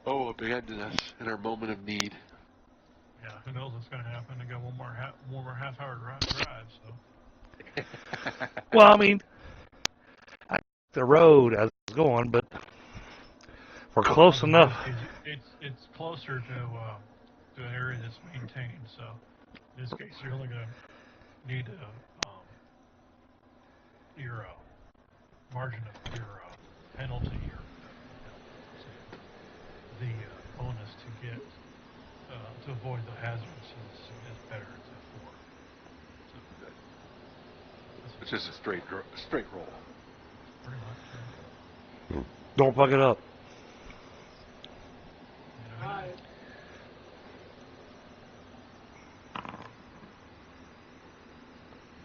Oh, abandon us in our moment of need. Yeah, who knows what's going to happen? I got one more half-hour drive, so. Well, I mean, I like the road as it's going, but we're close enough. It's closer to an area that's maintained, so in this case you're only going to need your margin of your penalty or the bonus to get to avoid the hazards is better to 4. So, It's just a straight roll. pretty much. Don't fuck it up. Hi.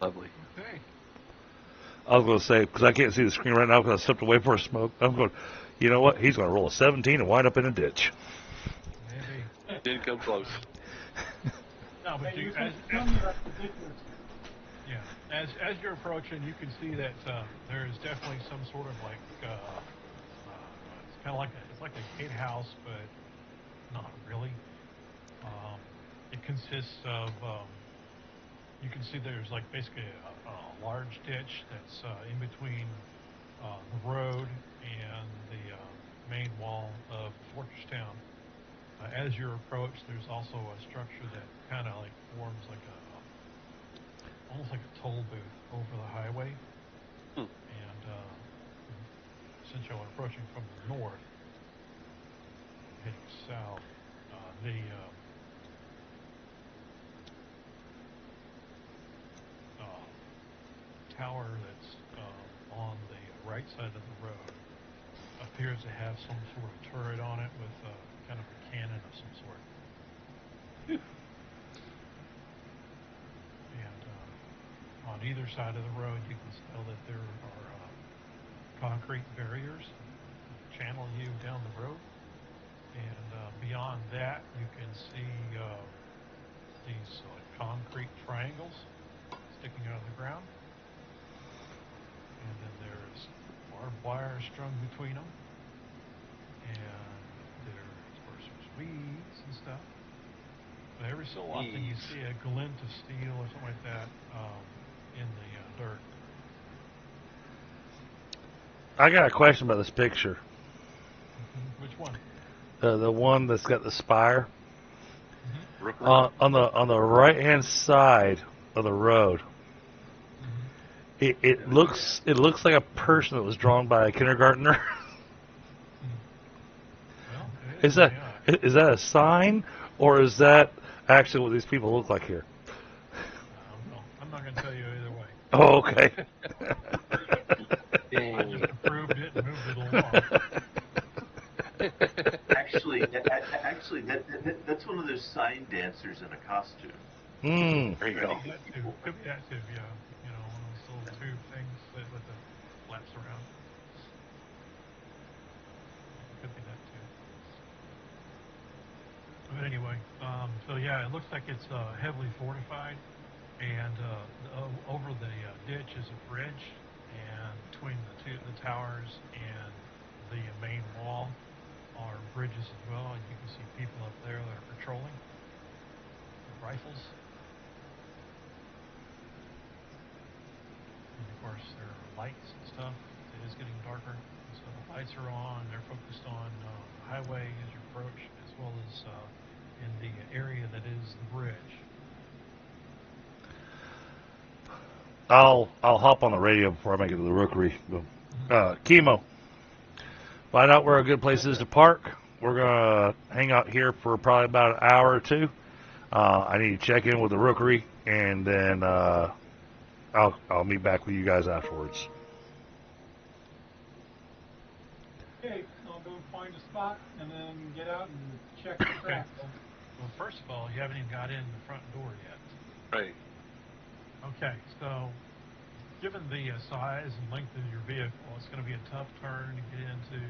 Lovely. Okay. I was going to say, because I can't see the screen right now because I stepped away for a smoke. I'm going, you know what? He's going to roll a 17 and wind up in a ditch. Maybe. Didn't come close. No, but Hey, you, you can tell me that's ridiculous. yeah, as you're approaching, you can see that there is definitely some sort of like it's kind of like it's like a gatehouse, but not really. It consists of you can see there's like basically a large ditch that's in between the road and the main wall of Fortress Town. As you approach, there's also a structure that kind of like forms like almost like a toll booth over the highway. And since you're approaching from the north, heading south, the tower that's on the right side of the road appears to have some sort of turret on it with kind of a cannon of some sort. And on either side of the road, you can tell that there are concrete barriers that channel you down the road. And beyond that, you can see these concrete triangles sticking out of the ground. And then there's barbed wire strung between them. And of course, there's weeds and stuff. But every so often you see a glint of steel or something like that in the dirt. I got a question about this picture. Which one? The one that's got the spire. Mm-hmm. On the right hand side of the road. It looks like a person that was drawn by a kindergartner. Well, it Is is, that yeah. is that a sign, or is that actually what these people look like here? Well, I'm not going to tell you either way. Oh, okay. I just approved it and moved it along. Actually, that's one of those sign dancers in a costume. There you go. Could be that too. Could be that too. Yeah. You know, one of those little tube things that with the flaps around. Could be that too. But anyway, so yeah, it looks like it's heavily fortified, and over the ditch is a bridge, and between the towers and the main wall are bridges as well, and you can see people up there that are patrolling with rifles. And of course, there are lights and stuff. It is getting darker, so the lights are on. They're focused on the highway as you approach, as well as in the area that is the bridge. I'll hop on the radio before I make it to the rookery. Chemo. Find out where a good place is to park. We're gonna hang out here for probably about an hour or two. I need to check in with the rookery, and then I'll meet back with you guys afterwards. Okay, I'll go find a spot and then get out and check the track. Well, first of all, you haven't even got in the front door yet. Right. Okay, so given the size and length of your vehicle, it's going to be a tough turn to get into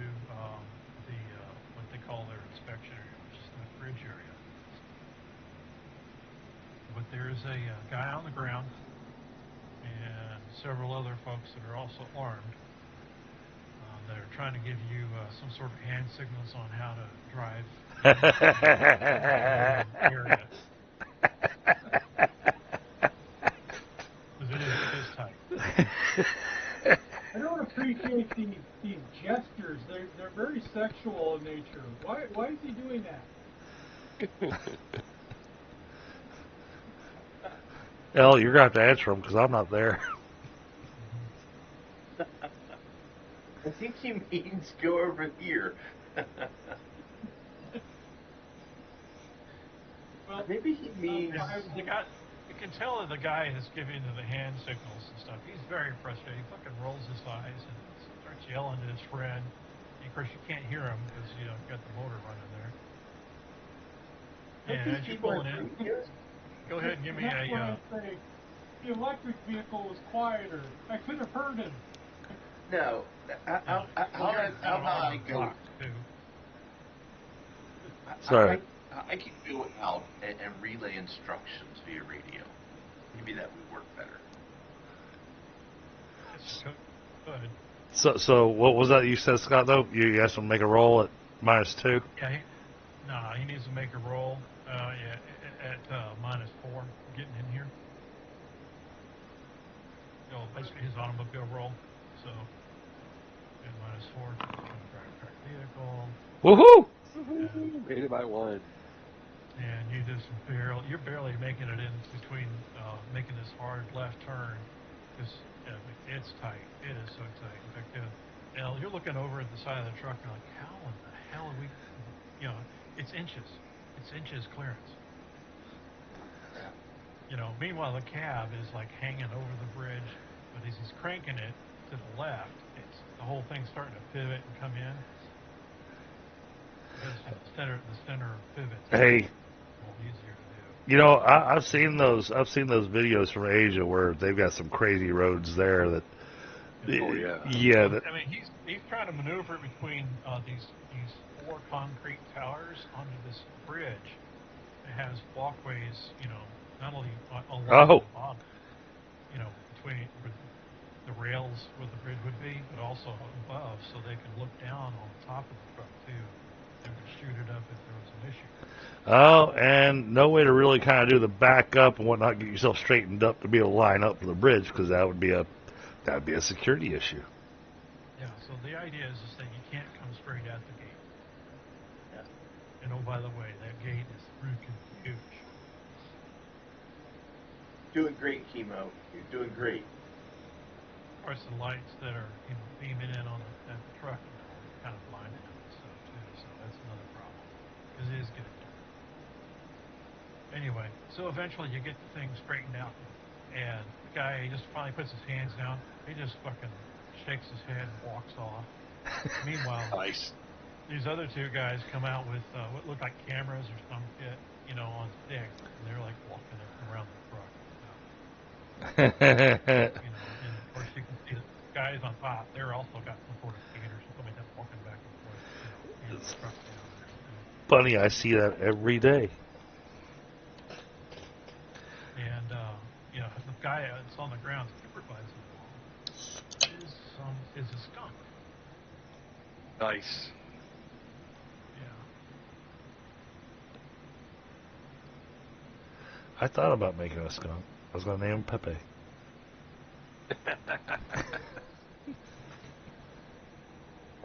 what they call their inspection area, which is the bridge area. But there's a guy on the ground and several other folks that are also armed that are trying to give you some sort of hand signals on how to drive the area. Because it is tight. I don't appreciate these gestures. They're very sexual in nature. Why is he doing that? Well, you're going to have to answer them because I'm not there. I think he means go over here. Well, Maybe he means. You can tell that the guy is giving the hand signals and stuff. He's very frustrated. He fucking rolls his eyes and starts yelling at his friend. And of course, you can't hear him because you got the motor running there. And as you're pulling in, go ahead and give me that's what a. I say. The electric vehicle was quieter. I could have heard him. No, how I go? Sorry. I can go out and relay instructions via radio. Maybe that would work better. Good. So what was that you said, Scott? Though you asked him to make a roll at -2. Yeah. He needs to make a roll. At -4, getting in here. Basically his automobile roll. So at -4, track vehicle. Woohoo! Made it by 1. And you just you're barely making it in between making this hard left turn. Because it's tight. It is so tight. In fact, you're looking over at the side of the truck and like, how in the hell are we? It's inches. It's inches clearance. Meanwhile the cab is like hanging over the bridge, but as he's cranking it to the left, the whole thing's starting to pivot and come in. The center pivot. Hey, Easier to do. I've seen those videos from Asia where they've got some crazy roads there that. Oh yeah. Yeah. I mean, he's trying to maneuver between these 4 concrete towers onto this bridge. It has walkways, not only along the bottom, between the rails where the bridge would be, but also above, so they can look down on the top of the truck too. They would shoot it up if there was an issue. Oh, and no way to really kind of do the back up and whatnot, get yourself straightened up to be able to line up for the bridge, because that would be a security issue. Yeah. So the idea is that you can't come straight at the gate. Yeah. And oh, by the way, that gate is freaking huge. Doing great, Chemo. You're doing great. course, the lights that are beaming in on at the truck kind of blinded him and stuff too. So that's another problem because it is getting dark. Anyway, so eventually you get the thing straightened out, and the guy just finally puts his hands down. He just fucking shakes his head and walks off. Meanwhile, Nice. these other two guys come out with what look like cameras or some shit, on sticks, and they're like walking around the truck. And of course you can see the guys on top. They're also got some sort of gator or something like that walking back and forth, and the truck down there. Funny, I see that every day. And the guy that's on the ground supervising the wall is a skunk. Nice. Yeah. I thought about making a skunk. I was going to name him Pepe.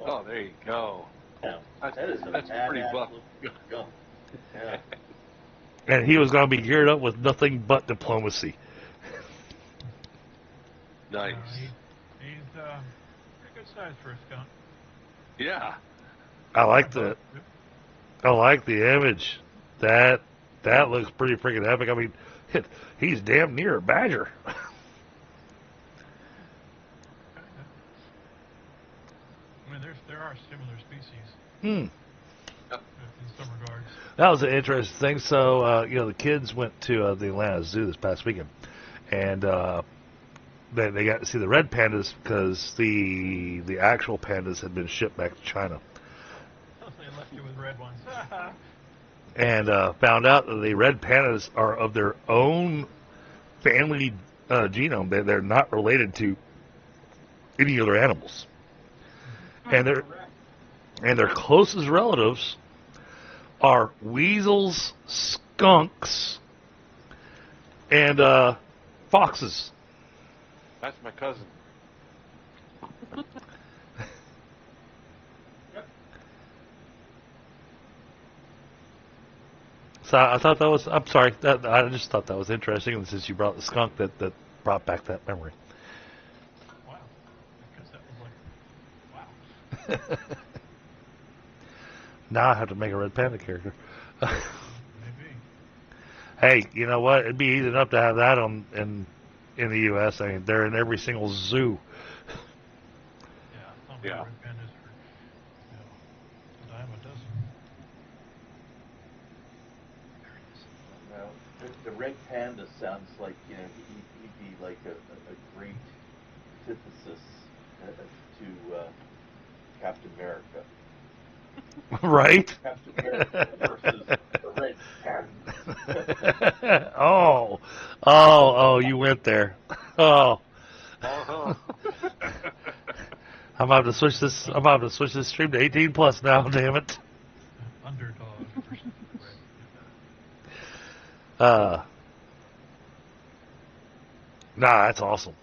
Oh, there you go. Yeah, That's that is a pretty buff. badass skunk. Yeah. And he was going to be geared up with nothing but diplomacy. Nice. He's pretty good size for a skunk. Yeah. I like the image. That looks pretty freaking epic. I mean, he's damn near a badger. I mean, there are similar species Hmm. in some regards. That was an interesting thing. So, the kids went to the Atlanta Zoo this past weekend, and they got to see the red pandas because the actual pandas had been shipped back to China, They left you with red ones. and found out that the red pandas are of their own family genome. They're not related to any other animals, and their closest relatives are weasels, skunks, and foxes. That's my cousin. So I thought that was. I'm sorry. I just thought that was interesting, and since you brought the skunk, that brought back that memory. Wow. Because that was like, wow. Now I have to make a red panda character. Maybe. Hey, you know what? It'd be easy enough to have that in the U.S. I mean, they're in every single zoo. Yeah. Some Yeah. red pandas for, a dime a dozen. Now, the red panda sounds like he'd be like a great antithesis to Captain America. Right? Captain America versus the red panda. oh, you went there. Oh, Uh-huh. I'm about to switch this. I'm about to switch this stream to 18 plus now. Damn it. Underdog versus the red. Nah, that's awesome.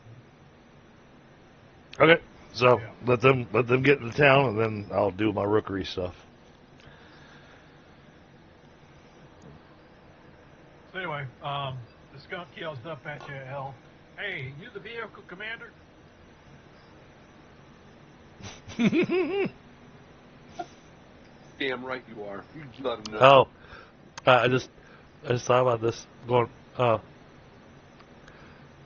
Okay, so Yeah. let them get into town, and then I'll do my rookery stuff. So anyway, the skunk yells up at you, L. Hey, you the vehicle commander? Damn right you are. You just let him know. Oh, I just thought about this going.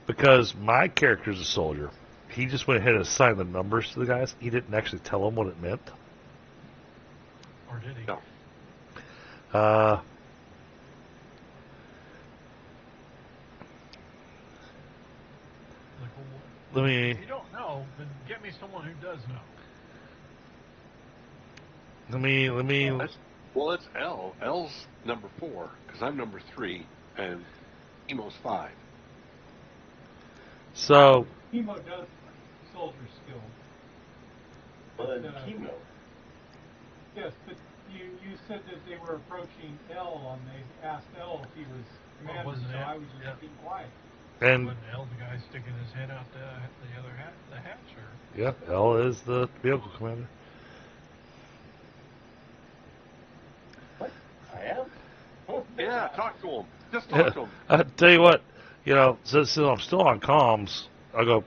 Because my character's a soldier, he just went ahead and assigned the numbers to the guys. He didn't actually tell them what it meant. Or did he? No. Like, Let me. if you don't know, then get me someone who does know. Let me. Well, it's L. L's number 4, because I'm number 3, and Emo's 5. So. Chemo does soldier skill. Well, then chemo. Yes, but you said that they were approaching L, and they asked L if he was commander, wasn't so it? I was just Yeah. being quiet. And Wasn't L the guy sticking his head out the other the hatch, or? yeah, L is the vehicle commander. What? I am? Yeah, talk to him. Just talk to him. I tell you what, since I'm still on comms, I'll go.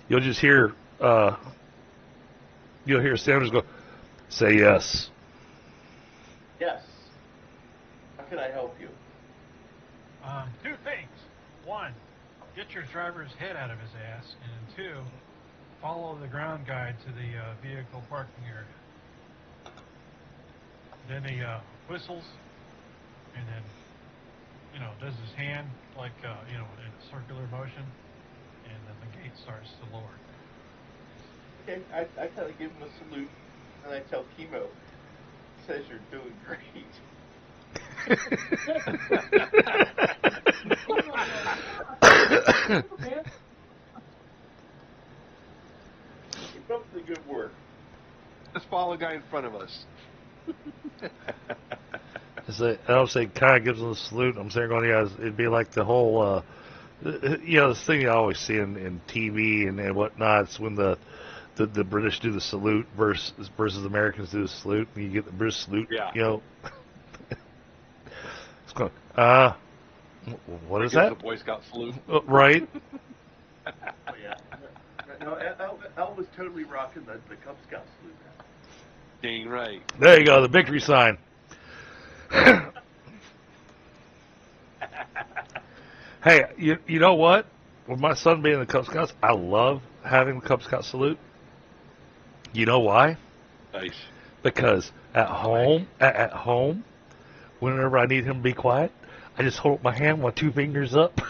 You'll just hear Sanders go, "Say yes." Yes. How can I help you? Two things. One, get your driver's head out of his ass, and two, follow the ground guide to the vehicle parking area. Then he whistles, and then does his hand like in a circular motion, and then the gate starts to lower. Okay, I kind of give him a salute, and I tell Chemo, says you're doing great. Keep up the good work. Let's follow the guy in front of us. I don't say kind of gives him a salute. I'm saying, it'd be like the whole, this thing you always see in TV and whatnot. It's when the British do the salute versus Americans do the salute, and you get the British salute. Yeah. It's going. What is Gives that? the Boy Scout salute. Right. Oh yeah. No, Al was totally rocking the Cub Scout salute. Dang right. There you go, the victory sign. Hey, you know what? With my son being in the Cub Scouts, I love having the Cub Scout salute. You know why? Nice. Because at home, whenever I need him to be quiet, I just hold up my hand with 2 fingers up,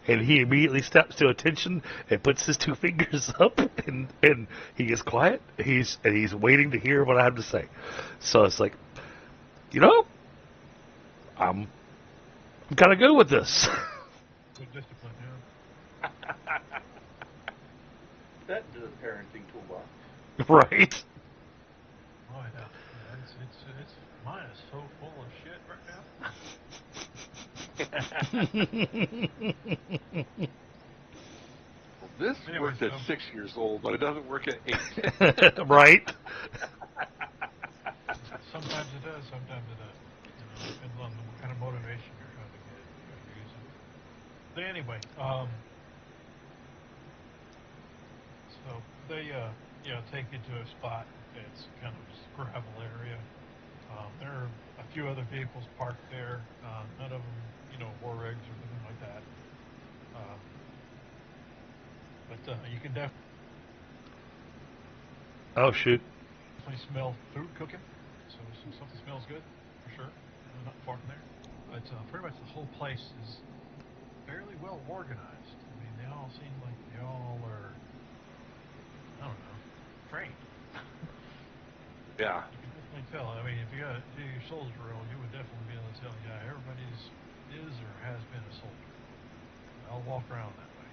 and he immediately steps to attention and puts his 2 fingers up, and he gets quiet. He's waiting to hear what I have to say. So it's like, I'm kind of good with this. Good discipline, yeah. That is a parenting toolbox. Right. Oh yeah. It's mine is so full of shit right now. Well, this Anyway, worked at 6 years old, but it doesn't work at 8. Right. Sometimes it does, sometimes it doesn't. Depends on what kind of motivation you're trying to get using. But anyway, so they take you to a spot. It's kind of just a gravel area. There are a few other vehicles parked there. None of them, war rigs or anything like that. But you can Oh shoot. definitely smell food cooking. So something smells good for sure. Not far from there. But pretty much the whole place is fairly well organized. I mean, they all seem like they all are, I don't know, trained. Yeah. You can definitely tell. I mean, if you got do your soldier role, you would definitely be able to tell, yeah, everybody is or has been a soldier. I'll walk around that way.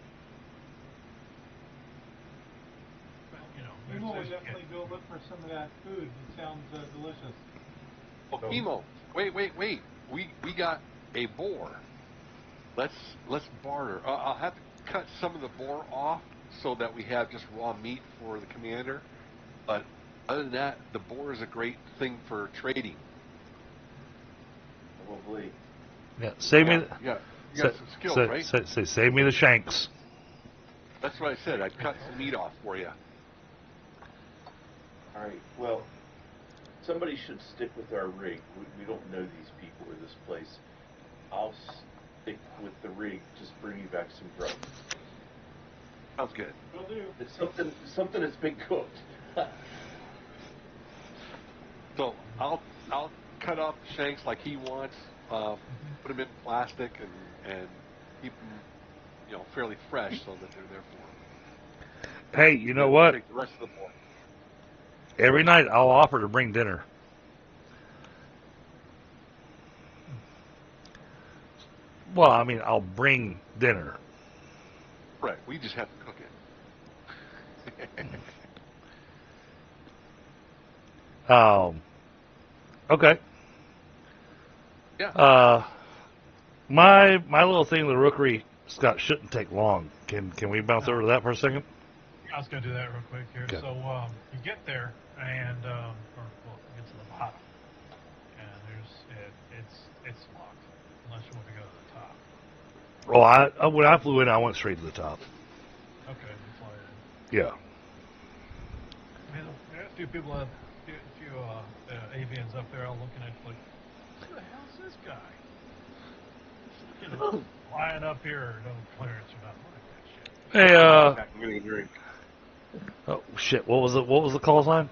But, Chemo would definitely go look for some of that food. It sounds delicious. Well, Chemo, wait. We got a boar. Let's barter. I'll have to cut some of the boar off so that we have just raw meat for the commander. But other than that, the boar is a great thing for trading. Probably. Yeah. Save me. You got some skills, right? Save me the shanks. That's what I said. I'd cut some meat off for you. All right. Well, somebody should stick with our rig. We don't know these people or this place. I'll stick with the rig. Just bring you back some grub. Sounds good. Will do. It's something that's been cooked. So I'll cut off the shanks like he wants. Put them in plastic and keep them, fairly fresh so that they're there for him. Hey, you know what? Take the rest of the boar. Every night I'll offer to bring dinner. Well, I mean, I'll bring dinner. Right. We just have to cook it. Okay. Yeah. My little thing, the rookery, Scott, shouldn't take long. Can we bounce over to that for a second? I was going to do that real quick here. Okay. So you get there, and you get to the bottom, and it's locked unless you want to go to the top. Well, when I flew in, I went straight to the top. Okay, you fly in. Yeah. Man, there are a few people, a few avians up there all looking at like, who the hell's this guy? You know, flying up here, no clearance or nothing like that shit. Hey, I'm getting a drink. oh shit, what was the call sign?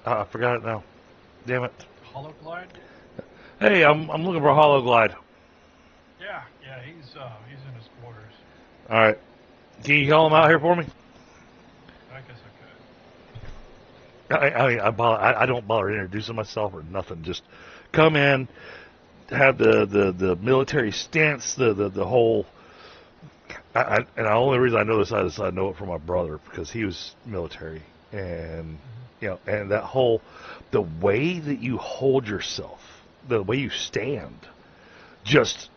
I forgot it now. Damn it. Hologlide? Hey, I'm looking for a Hologlide. Yeah, he's in his quarters. All right. Can you call him out here for me? I guess I could. I don't bother introducing myself or nothing. Just come in, have the military stance, the whole. And the only reason I know this is I know it from my brother because he was military, and and that whole the way that you hold yourself, the way you stand, just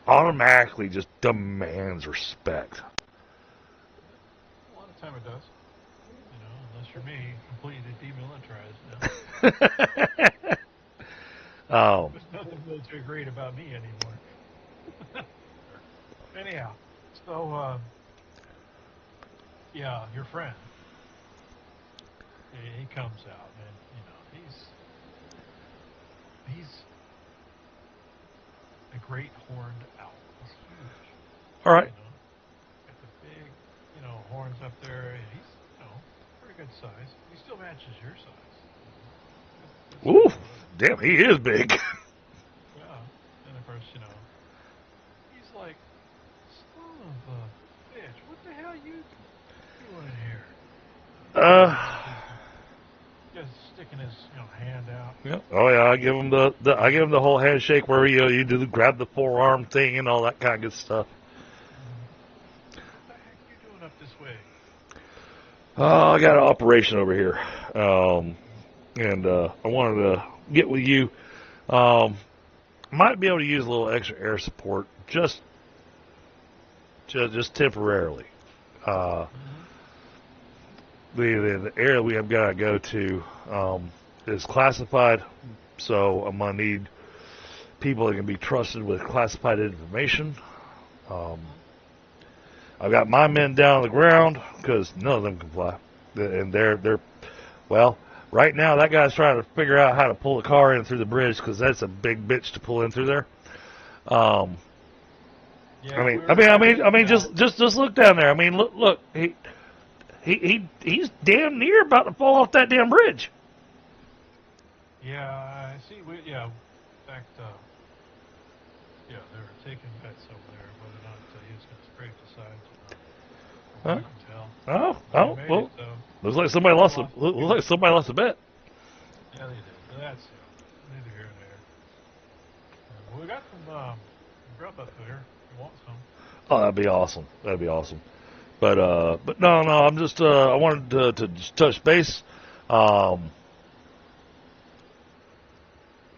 automatically just demands respect. A lot of time it does. You know, unless you're me, completely demilitarized now. There's nothing military great about me anymore. Anyhow, so your friend, he comes out, and he's a great horned owl. He's huge. All right. Got the big, horns up there. And he's, pretty good size. He still matches your size. Ooh, damn, he is big. Yeah. And of course, he's like, son of a bitch, what the hell you doing here? Just sticking his, hand out. Yeah. Oh yeah, I give him the whole handshake where you do grab the forearm thing and all that kind of good stuff. What the heck are you doing up this way? Oh, I got an operation over here, and I wanted to get with you. Might be able to use a little extra air support, just temporarily. The area we have got to go to is classified, so I'm gonna need people that can be trusted with classified information. I've got my men down on the ground because none of them can fly, and they're well. Right now, that guy's trying to figure out how to pull the car in through the bridge because that's a big bitch to pull in through there. I mean, just look down there. I mean, look, he's damn near about to fall off that damn bridge. Yeah, I see. In fact, they were taking bets over there whether or not he was going to scrape the sides or not. From what I can tell. Oh, well, looks like somebody lost a bet. Yeah, they did. But that's neither here nor there. Well, we got some grub up there. If you want some? Oh, that'd be awesome. But no, I'm just I wanted to just touch base.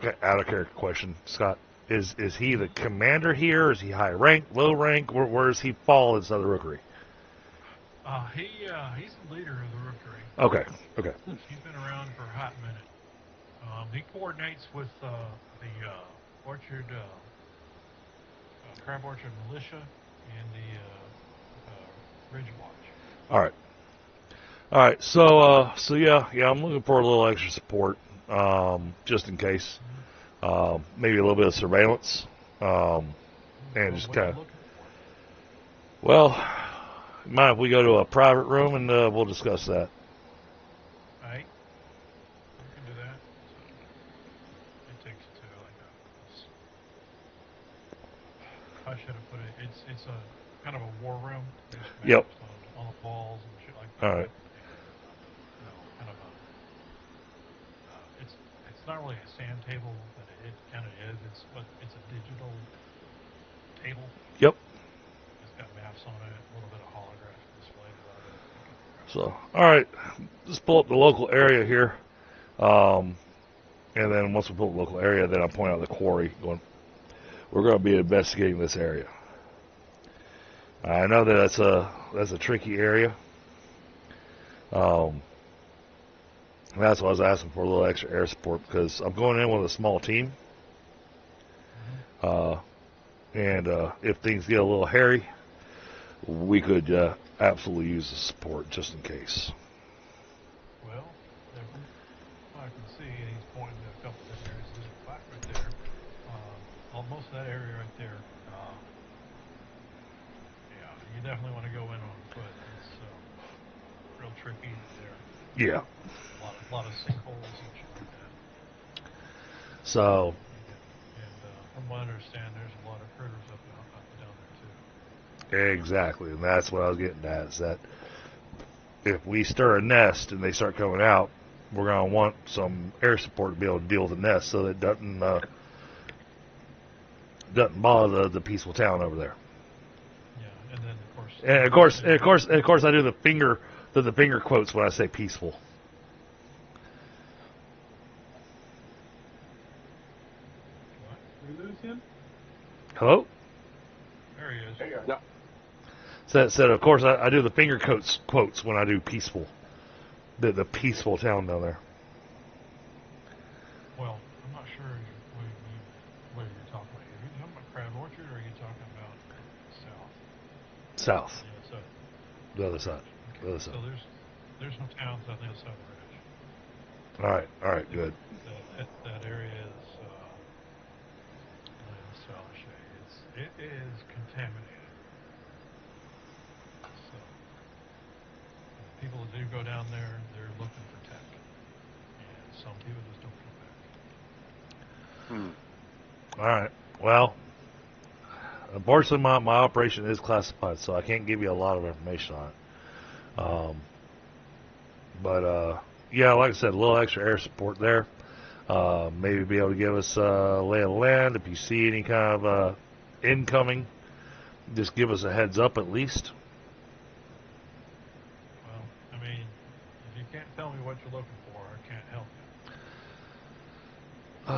Okay, out of character question, Scott. Is he the commander here? Is he high rank, low rank? Where does he fall inside the rookery? He's the leader of the rookery. Okay. He's been around for a hot minute. He coordinates with the orchard, crab orchard militia and the Ridge Watch. All right. So yeah, I'm looking for a little extra support, just in case. Maybe a little bit of surveillance, and just kind of. Well, mind if we go to a private room and we'll discuss that. All right. We can do that. So it takes you to I should have put it. It's a kind of a war room. Yep. On the walls and shit like that. All right. Kind of a. It's not really a sand table, but it kind of is. It's a digital table. Yep. It's got maps on it, a little bit of holographic display about it. So, all right, let's pull up the local area here, and then once we pull up the local area, then I point out the quarry. We're going to be investigating this area. I know that that's a tricky area. That's why I was asking for a little extra air support because I'm going in with a small team. And if things get a little hairy, we could absolutely use the support just in case. Well, I can see he's pointing to a couple of areas. There's a flat right there. Almost that area right there. Yeah, you definitely want to go in on foot. It's real tricky there. Yeah. A lot of sinkholes and shit like that. So. And from what I understand, there's a lot of critters up and down there too. Exactly, and that's what I was getting at, is that if we stir a nest and they start coming out, we're going to want some air support to be able to deal with the nest so that it doesn't bother the peaceful town over there. Yeah, and then of course I do the finger quotes when I say peaceful. Did we lose him? Hello? There he is. Hey, guys. Yeah. Said of course I do the finger quotes when I do peaceful. The peaceful town down there. Well, I'm not sure what you're talking about. Are you talking about Crab Orchard, or are you talking about south? South. Yeah, so The other side. okay. The other side. So there's no towns on the other side of the ridge. All right, good. That area is it is contaminated. So people that do go down there, they're looking for tech, and some people just don't come back. All right. Well, unfortunately, my operation is classified, so I can't give you a lot of information on it. But yeah, like I said, a little extra air support there. Maybe be able to give us a lay of the land. If you see any kind of incoming, just give us a heads up at least. Well, I mean, if you can't tell me what you're looking for, I can't help you.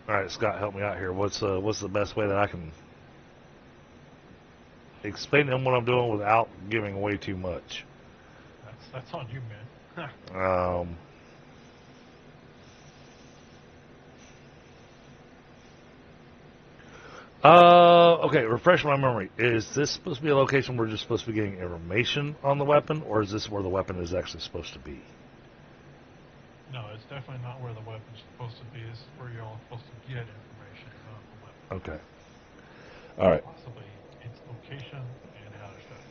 All right, Scott, help me out here. What's the best way that I can explain to them what I'm doing without giving away too much? That's on you, man. Okay, refresh my memory. Is this supposed to be a location where we're just supposed to be getting information on the weapon, or is this where the weapon is actually supposed to be? No, it's definitely not where the weapon's supposed to be. This is where you're all supposed to get information about the weapon. Okay. All right. Possibly its location and how to shut it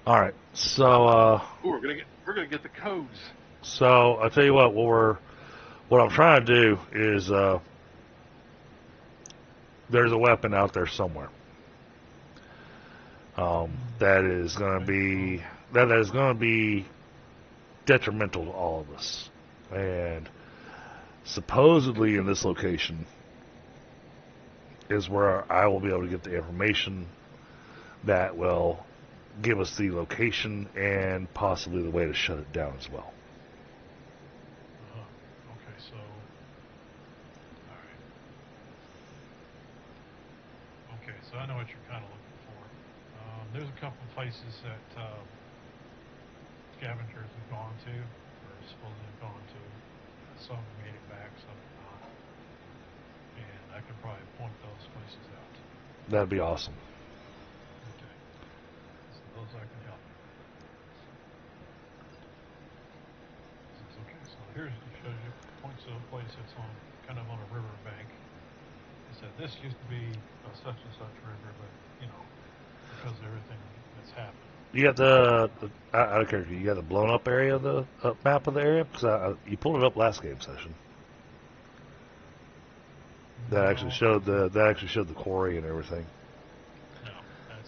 down. All right. So, Ooh, we're gonna get the codes. So I'll tell you what I'm trying to do is there's a weapon out there somewhere that is going to be detrimental to all of us, and supposedly in this location is where I will be able to get the information that will give us the location and possibly the way to shut it down as well. Okay, so, all right. Okay, so I know what you're kind of looking for. There's a couple places that scavengers have gone to, or supposedly have gone to. Some made it back, some have not. And I could probably point those places out. That'd be awesome. Okay. So those I can help you with. Okay, so here's it shows you points to a place that's on kind of on a river bank. It said this used to be a such and such river, but you know, because of everything that's happened. You got the I don't care. You got the blown up area of the map of the area, because you pulled it up last game session. That actually showed the quarry and everything. No, that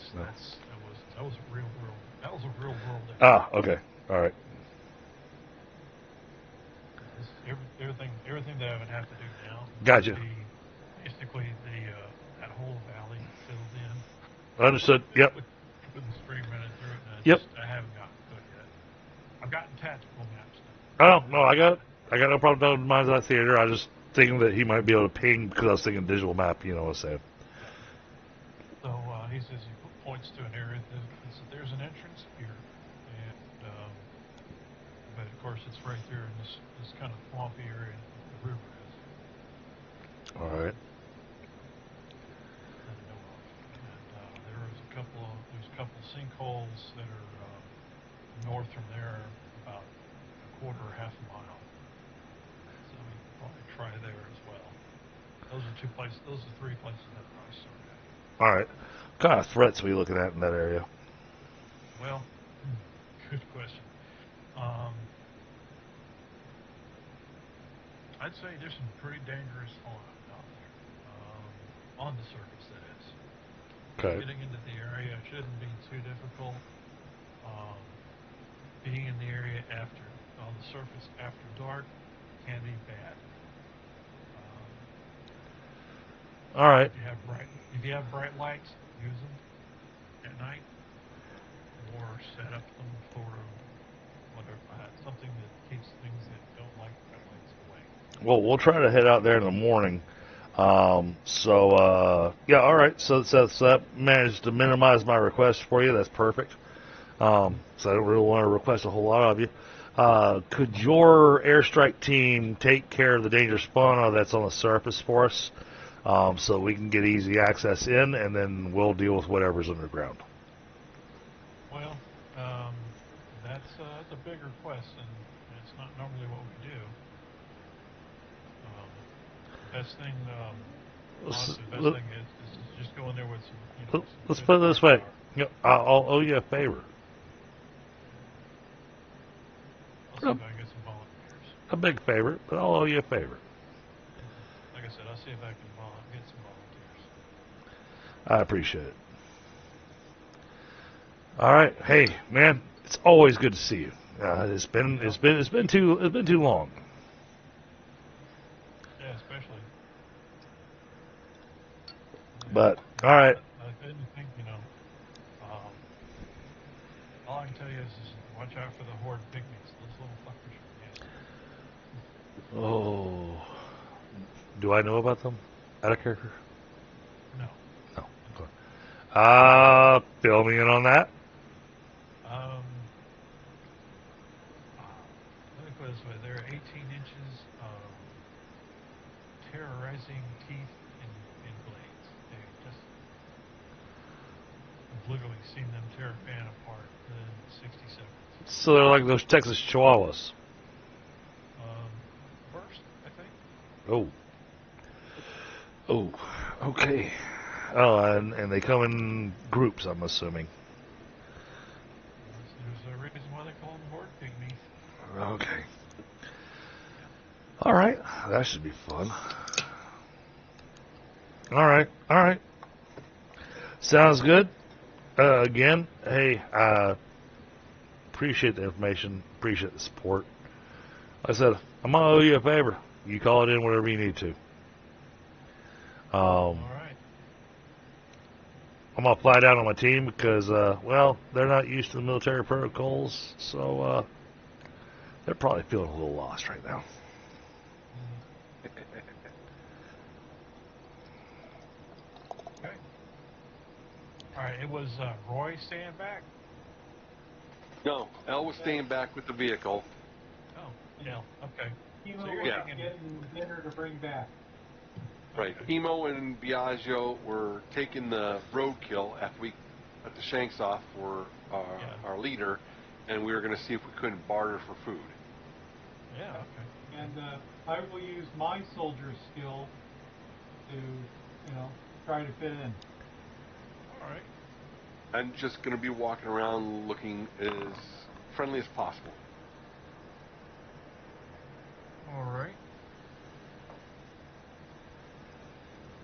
was a real world. That was a real world. Ah, okay, all right. Everything that I would have to do now. Gotcha. Would be basically that whole valley filled in. Understood. Yep. With the stream running through it. And Yep. I haven't gotten to it yet. I've gotten tactical maps. Oh no, I got no problem knowing mine's not theater. I was just thinking that he might be able to ping because I was thinking digital map. You know what I'm saying? So he says he points to an area. He said there's an entrance here, and but of course it's right there in this kind of swampy area the river is. All right. that I know of. And there's a couple sinkholes that are north from there, about a quarter or half a mile. So we can probably try there as well. Those are three places that I start at. All right. What kind of threats are we looking at in that area? Well, good question. I'd say there's some pretty dangerous fauna out there. On the surface, that is. Okay. Getting into the area shouldn't be too difficult. Being in the area on the surface after dark can be bad. All right. If you have bright lights, use them at night, or set up some sort of something that keeps things that don't like bright lights away. Well, we'll try to head out there in the morning. Yeah, all right. So that managed to minimize my request for you. That's perfect. So I don't really want to request a whole lot of you. Could your airstrike team take care of the dangerous fauna that's on the surface for us, so we can get easy access in, and then we'll deal with whatever's underground? Well, that's a big request, and it's not normally what we do. Best thing, honestly, best thing is just go in there with some. Let's put it this way. I'll owe you a favor. I'll see if I can get some volunteers. A big favor, but I'll owe you a favor. Like I said, I'll see if I can get some volunteers. I appreciate it. All right, hey man, it's always good to see you. It's been too long. Yeah, especially. But all right. I didn't think, all I can tell you is watch out for the horde pygmies. Those little fuckers. Oh, do I know about them? Out of character? No. No. Okay. Fill me in on that. Let me put it this way: they're 18 inches of terrorizing teeth and blades. They just, I've literally seen them tear a fan apart in 60 seconds. So they're like those Texas Chihuahuas. First, I think. Oh, okay. Oh, and they come in groups, I'm assuming. There's a reason why they call them horde pygmies. Okay. All right, that should be fun. All right. Sounds good. Again, hey, appreciate the information, appreciate the support. Like I said, I'm gonna owe you a favor. You call it in whenever you need to. All right. I'm gonna fly down on my team because, well, they're not used to the military protocols, so they're probably feeling a little lost right now. Okay. All right. It was Roy staying back. No, Elle was staying back with the vehicle. Oh, yeah. Okay. Emo So you're was taking- getting dinner to bring back. Right. Okay. Emo and Biagio were taking the roadkill after we cut the shanks off for our leader, and we were going to see if we couldn't barter for food. Yeah. Okay. And I will use my soldier skill to, try to fit in. All right. I'm just going to be walking around looking as friendly as possible. All right.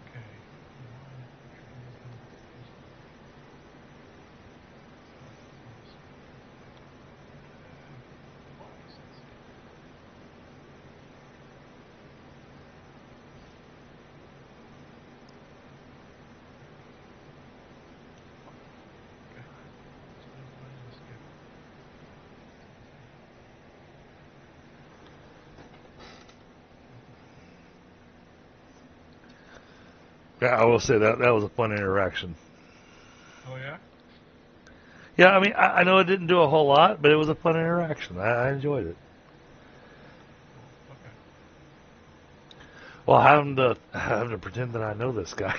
Okay. Yeah, I will say that was a fun interaction. Oh yeah. Yeah, I mean, I know it didn't do a whole lot, but it was a fun interaction. I enjoyed it. Okay. Well, have him to pretend that I know this guy.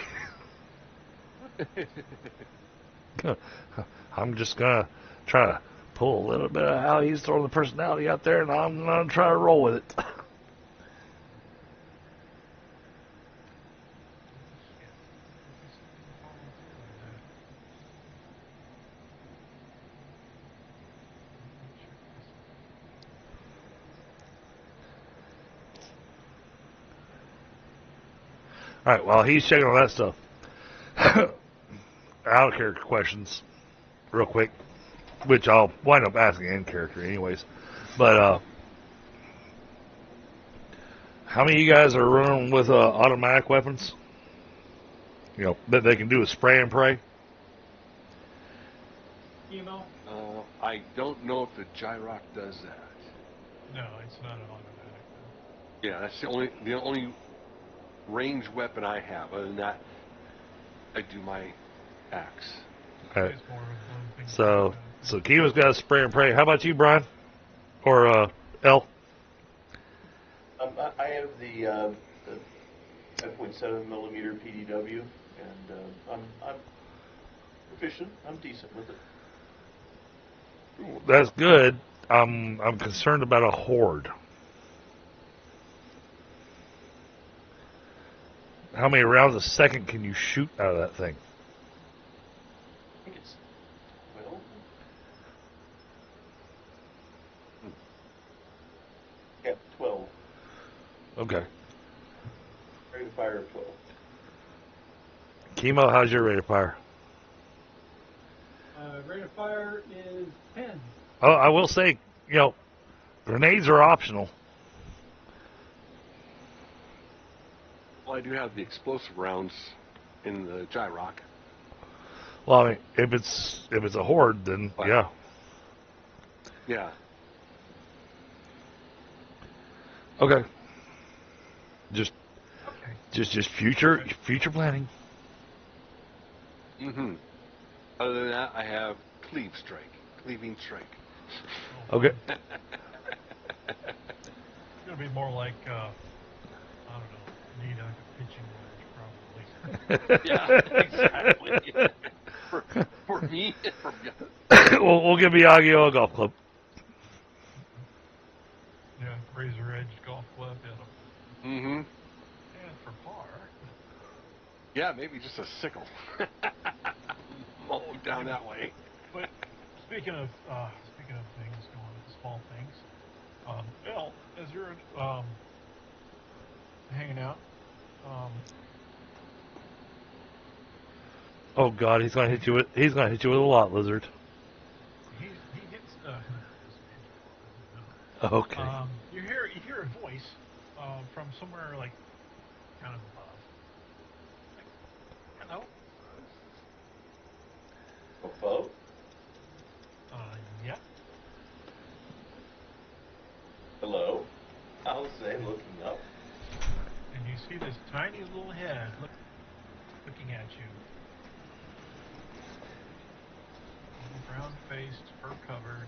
I'm just gonna try to pull a little bit of how he's throwing the personality out there, and I'm gonna try to roll with it. All right, while he's checking all that stuff, out of character questions, real quick, which I'll wind up asking in character anyways. But how many of you guys are running with automatic weapons? You know that they can do a spray and pray. Emo? I don't know if the Gyrock does that. No, it's not an automatic. Yeah, that's the only ranged weapon I have. Other than that, I do my axe. Okay. It's more of one thing. So Kiva's got a spray and pray. How about you, Brian? Or L? I have the 5.7 millimeter PDW, and I'm proficient. I'm decent with it. That's good. I'm concerned about a horde. How many rounds a second can you shoot out of that thing? I think it's 12. Yeah, 12. Okay. Rate of fire of 12. Chemo, how's your rate of fire? Rate of fire is 10. Oh, I will say, you know, grenades are optional. Well, I do have the explosive rounds in the Gyrock. Well, I mean, if it's a horde, then Wow. yeah. Yeah. Okay. Just Okay. future planning. Mm-hmm. Other than that, I have cleaving strike. Okay. It's gonna be more like I don't know, need a pitching wedge probably. Yeah, exactly. for me, we'll give Miyagi a golf club. Yeah, razor edge golf club hit 'em. Mm-hmm. And for par. Yeah, maybe just a sickle. Mow down that way. But speaking of things going small things, Bill, as you're hanging out, Oh God, he's gonna hit you with a lot, lizard. he hits Okay. you hear a voice from somewhere like kind of above. Like, hello. Above? Yeah. Hello? I'll say, looking up. And you see this tiny little head looking at you. Brown-faced, fur-covered,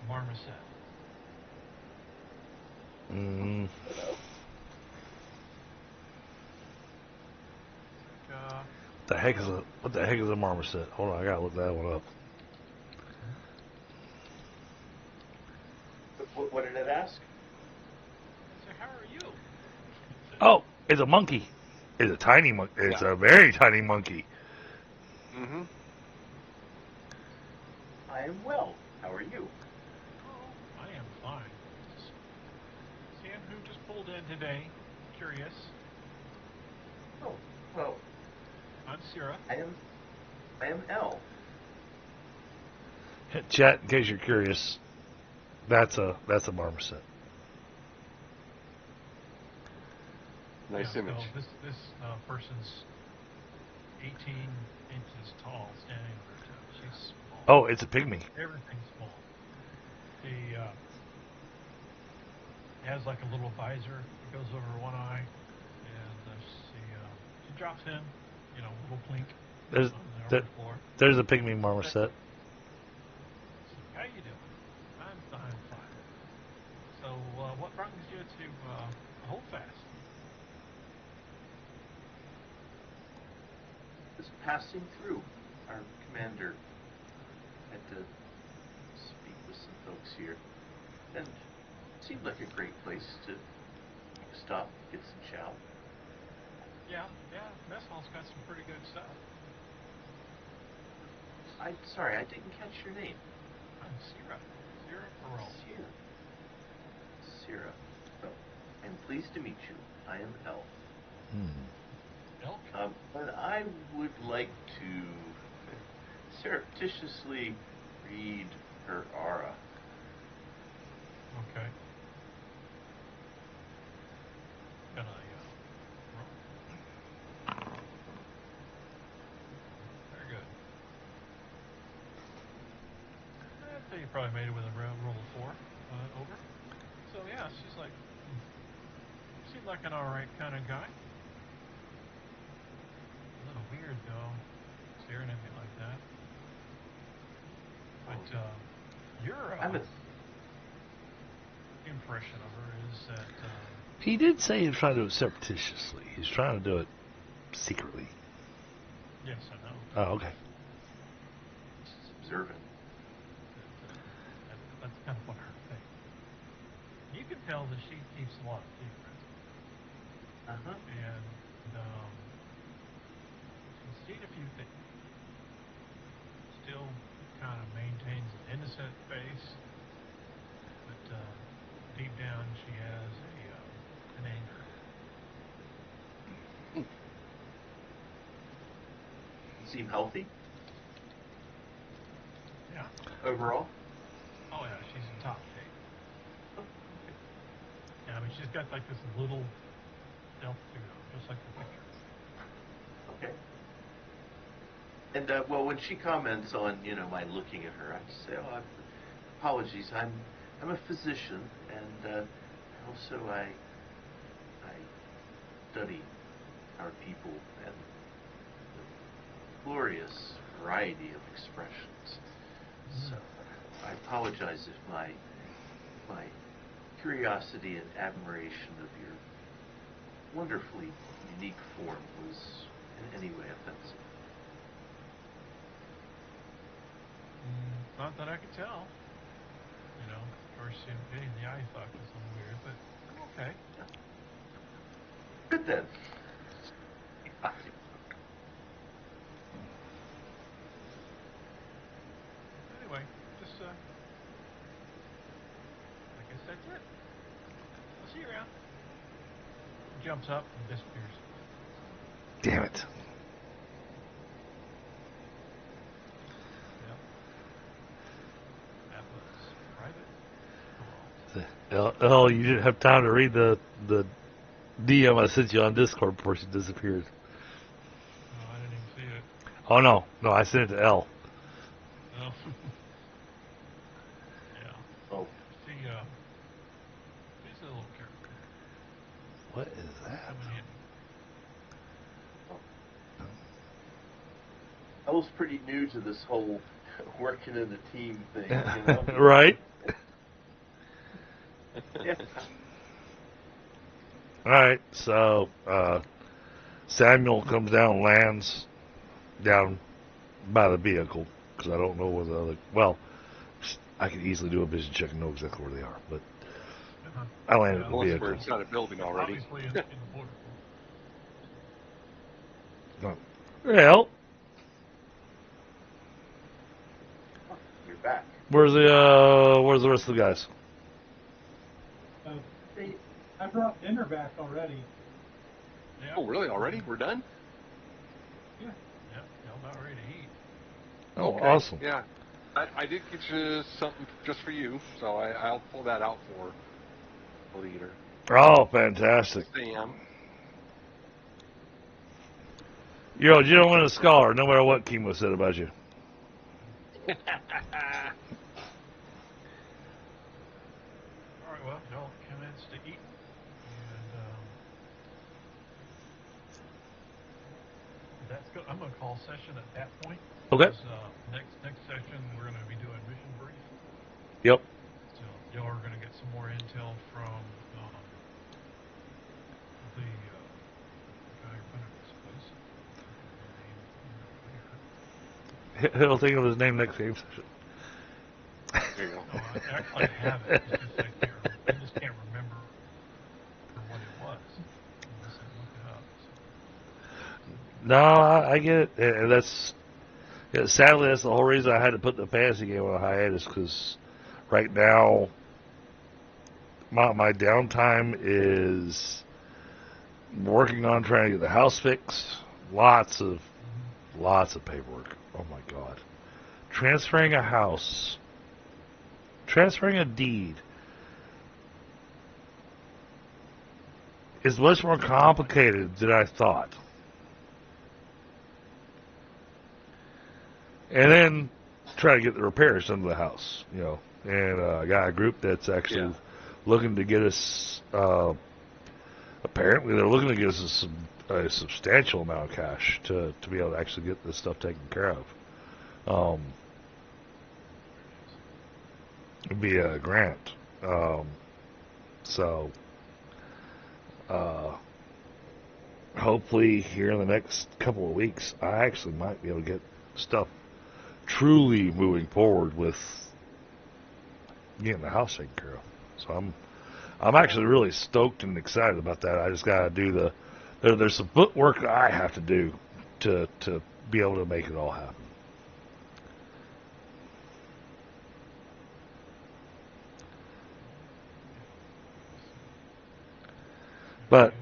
marmoset. Mm. Hello? What the heck is a marmoset? Hold on, I gotta look that one up. What did it ask? So how are you? Oh, it's a monkey. It's a tiny monkey. It's a very tiny monkey. Mm-hmm. I am well. How are you? Oh, I am fine. Seeing who just pulled in today. Curious. Oh, well, I'm Sierra. I am L. Chat, in case you're curious, that's a marmoset. Nice Yeah, image. So this person's 18 inches tall, standing on her toes. She's small. Oh, it's a pygmy. Everything's small. She has like a little visor that goes over one eye, and she drops in, a little plink There's on the floor. there's a pygmy marmoset. How you doing? I'm fine. So what brings you to hold fast? Just passing through. Our commander had to speak with some folks here, and it seemed like a great place to stop, get some chow. Yeah, mess hall's got some pretty good stuff. Sorry, I didn't catch your name. I'm Sierra Perot. Sierra. Oh, I'm pleased to meet you. I am Elf. Elk? But I would like to surreptitiously read her aura. Okay. Can I roll? Very good. I'd say you probably made it with a roll of 4 over. So yeah, she's like, seemed like an alright kind of guy. A little weird though, staring at me like that. But your impression of her is that He did say he was trying to do it surreptitiously. He's trying to do it secretly. yes, I know. Oh, okay. She's observant. That's kind of what her thing. You can tell that she keeps a lot of secrets. Uh-huh. And she's seen a few things. Still kind of maintains an innocent face, but deep down she has an anger. Seem healthy Yeah. overall. Oh yeah, she's in top shape. Yeah, I mean she's got like this little elf suit on, just like the picture. Okay. And well, when she comments on my looking at her, I just say, "Oh, apologies. I'm a physician, and also I study our people and the glorious variety of expressions. So I apologize if my curiosity and admiration of your wonderfully unique form was in any way offensive." Not that I could tell. First getting the eye socket was a little weird, but I'm okay. Good then. Anyway, just I guess that's it. I'll see you around. He jumps up and disappears. Damn it. Yep. That was private. Oh, you didn't have time to read the DM I sent you on Discord before she disappeared. No, I didn't even see it. Oh, no, I sent it to L. Oh. Yeah. Oh, She's a little character. What is that? Coming in. I was pretty new to this whole working in a team thing. Right? Yeah. Alright, so Samuel comes down and lands down by the vehicle, because I don't know where the other... Well, I can easily do a vision check and know exactly where they are, but I landed at the Unless vehicle. we're inside a building already. Obviously in the border. Well, You're back. where's the rest of the guys? I brought dinner back already. Yeah. Oh, really? Already? We're done? Yeah. Yep. Y'all about ready to eat. Oh, Okay. awesome. Yeah. I did get you something just for you, so I'll pull that out for the leader. Oh, fantastic. Sam. You don't win a scholar, no matter what Kimo said about you. All right. Well, y'all commence to eat, and I'm going to call session at that point. Okay. Because, next session we're going to be doing mission brief. Yep. So y'all are going to get some more intel from the guy who put this place. He'll think of his name next game session. There you go. No, I have it. It's just I just can't remember what it was unless I look it up. So. No, I get it, and that's sadly that's the whole reason I had to put the fantasy game on hiatus, because right now my downtime is working on trying to get the house fixed. Lots of paperwork. Oh my God, transferring a house, transferring a deed is much more complicated than I thought. And then try to get the repairs done to the house, And I got a group that's actually looking to get us. Apparently, they're looking to get us a substantial amount of cash to be able to actually get this stuff taken care of. It'd be a grant. So, hopefully, here in the next couple of weeks, I actually might be able to get stuff truly moving forward with getting the house taken care of. So I'm actually really stoked and excited about that. I just gotta do there's some footwork that I have to do to be able to make it all happen. But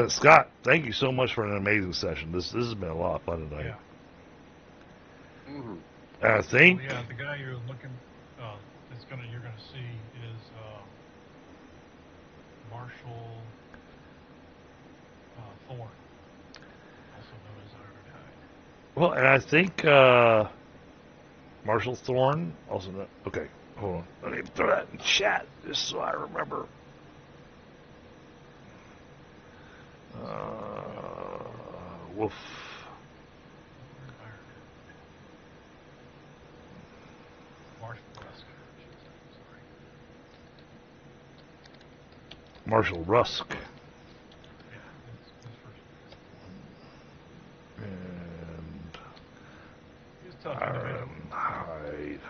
Scott, thank you so much for an amazing session. This has been a lot of fun tonight. Yeah. Mm-hmm. I think. Well, yeah, the guy you're looking, you're gonna see is Marshall Thorne, also known as Ironhide. Well, and I think Marshall Thorne, also known. Okay, hold on. Let me throw that in chat just so I remember. Woof. Marshall Rusk. And Ironhide.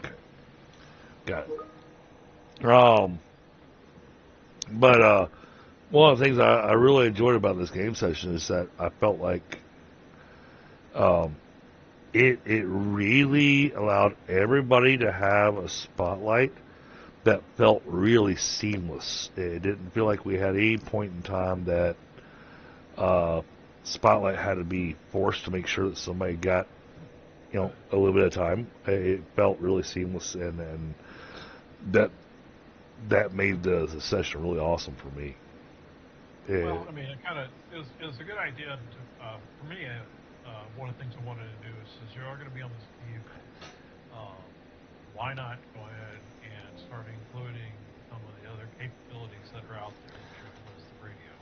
Okay. Got it. But one of the things I really enjoyed about this game session is that I felt like it really allowed everybody to have a spotlight that felt really seamless. It didn't feel like we had any point in time that spotlight had to be forced to make sure that somebody got a little bit of time. It felt really seamless, and that made the session really awesome for me. Well, I mean, it was a good idea for me. One of the things I wanted to do is you are going to be on this view. Why not go ahead and start including some of the other capabilities that are out there, which is the radio.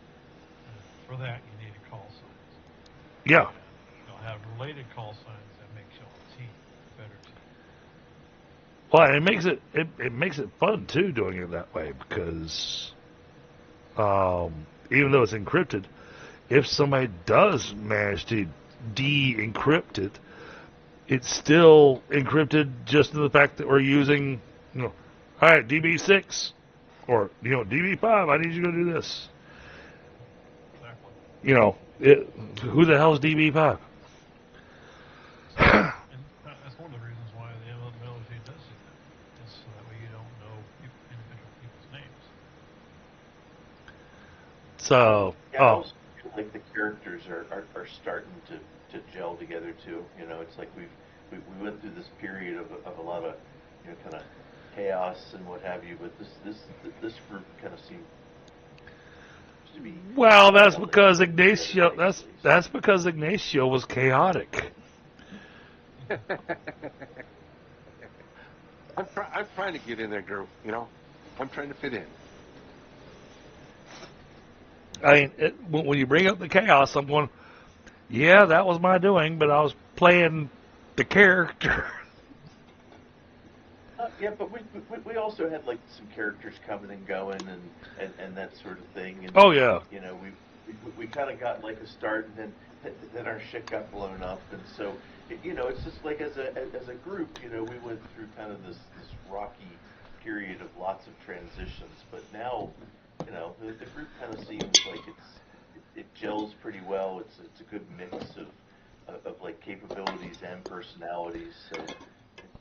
And for that, you need a call signs. Yeah. And you'll have related call signs that make your team better team. Well, it makes it fun too doing it that way, because even though it's encrypted, if somebody does manage to de-encrypt it, it's still encrypted just in the fact that we're using, all right, DB6 or DB5. I need you to do this. Exactly. Who the hell is DB5? And that's one of the reasons why the LLC does that, is so that way you don't know individual people's names. So, I also feel like the characters are starting to gel together too. It's like we went through this period of a lot of kind of chaos and what have you, but this group kind of seems to be. well, that's because Ignacio. That's because Ignacio was chaotic. I'm trying to get in there, girl. I'm trying to fit in. I mean, when you bring up the chaos, I'm going, yeah, that was my doing, but I was playing the character. Yeah, but we also had like some characters coming and going and that sort of thing. And, Oh yeah. you know, we kind of got like a start, and then our shit got blown up, and so you know, it's just like as a group, you know, we went through kind of this rocky period of lots of transitions, but now, you know, the group kind of seems like it gels pretty well. It's a good mix of like capabilities and personalities.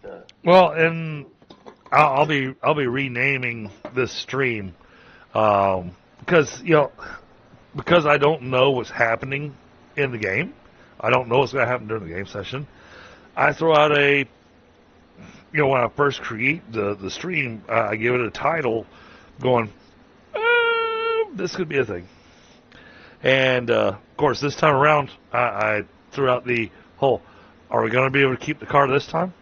So Well, and I'll be renaming this stream because because I don't know what's happening in the game. I don't know what's going to happen during the game session. I throw out when I first create the stream, I give it a title, going, this could be a thing. And of course, this time around, I threw out the whole, are we going to be able to keep the car this time?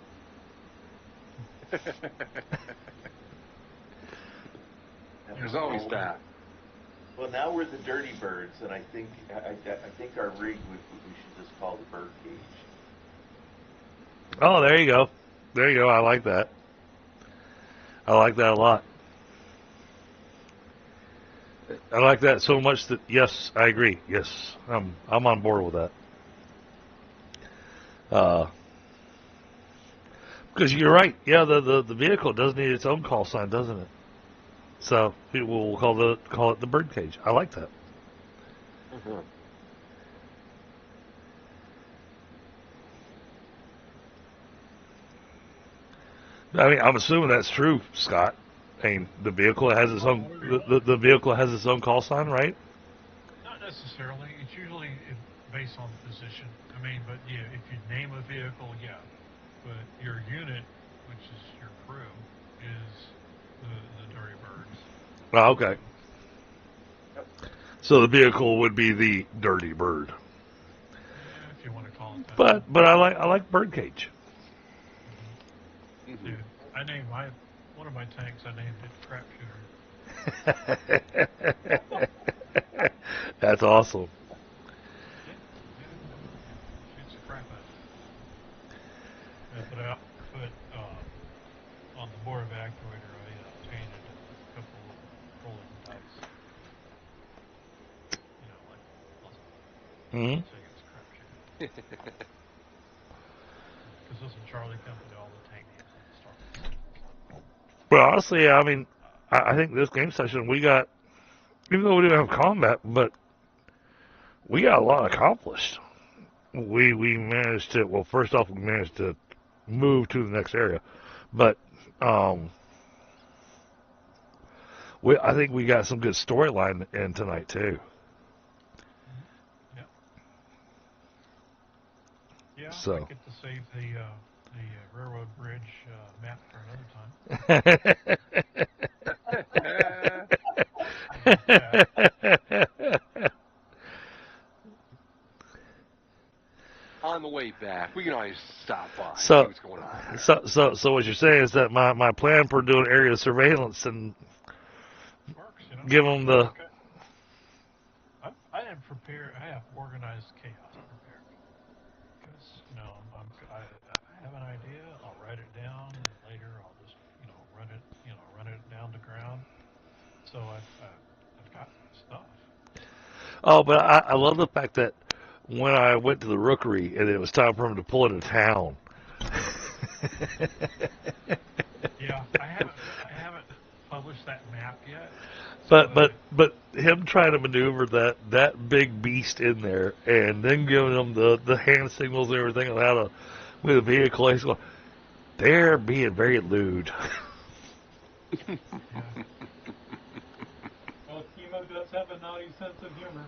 There's always that. Well, now we're the Dirty Birds, and I think our rig we should just call the Bird Cage. Oh, there you go. There you go. I like that. I like that a lot. I like that so much that yes, I agree. Yes, I'm on board with that. Because you're right. Yeah, the vehicle does need its own call sign, doesn't it? So we'll call it the Birdcage. I like that. Mm-hmm. I mean, I'm assuming that's true, Scott. I mean, the vehicle has its own the vehicle has its own call sign, right? Not necessarily. It's usually based on the position. I mean, but yeah, if you name a vehicle, yeah. But your unit, which is your crew, is the Dirty Birds. Oh, okay. So the vehicle would be the Dirty Bird. Yeah, if you want to call it that. But I like Birdcage. Dude, I named one of my tanks. I named it Crap Shooter. That's awesome. Shoots the crap out of it. But I put on the board evacuator, I painted a couple of rolling dice. You know, like Mm-hmm. saying it's Crap Shooter. Because listen, Charlie Company, all the tank names at the start. But honestly, I mean, I think this game session we got, even though we didn't have combat, but we got a lot accomplished. We managed to, well, first off, we managed to move to the next area, but I think we got some good storyline in tonight too. Yeah. Yeah. So. I get to save the railroad bridge map for another time. On the way back, we can always stop by. See So, what's going on here. so what you're saying is that my plan for doing area surveillance and Works, give them the. Okay. I have prepared. I have organized chaos prepared. Because I have an idea. I'll write it down, and later I'll just run it down the ground. So I've got stuff. Oh, but I love the fact that when I went to the rookery and it was time for him to pull into town. Yeah, I haven't published that map yet. But him trying to maneuver that big beast in there and then giving him the hand signals and everything on how to with a vehicle, he's going, they're being very lewd. Yeah. Well, Chemo does have a naughty sense of humor.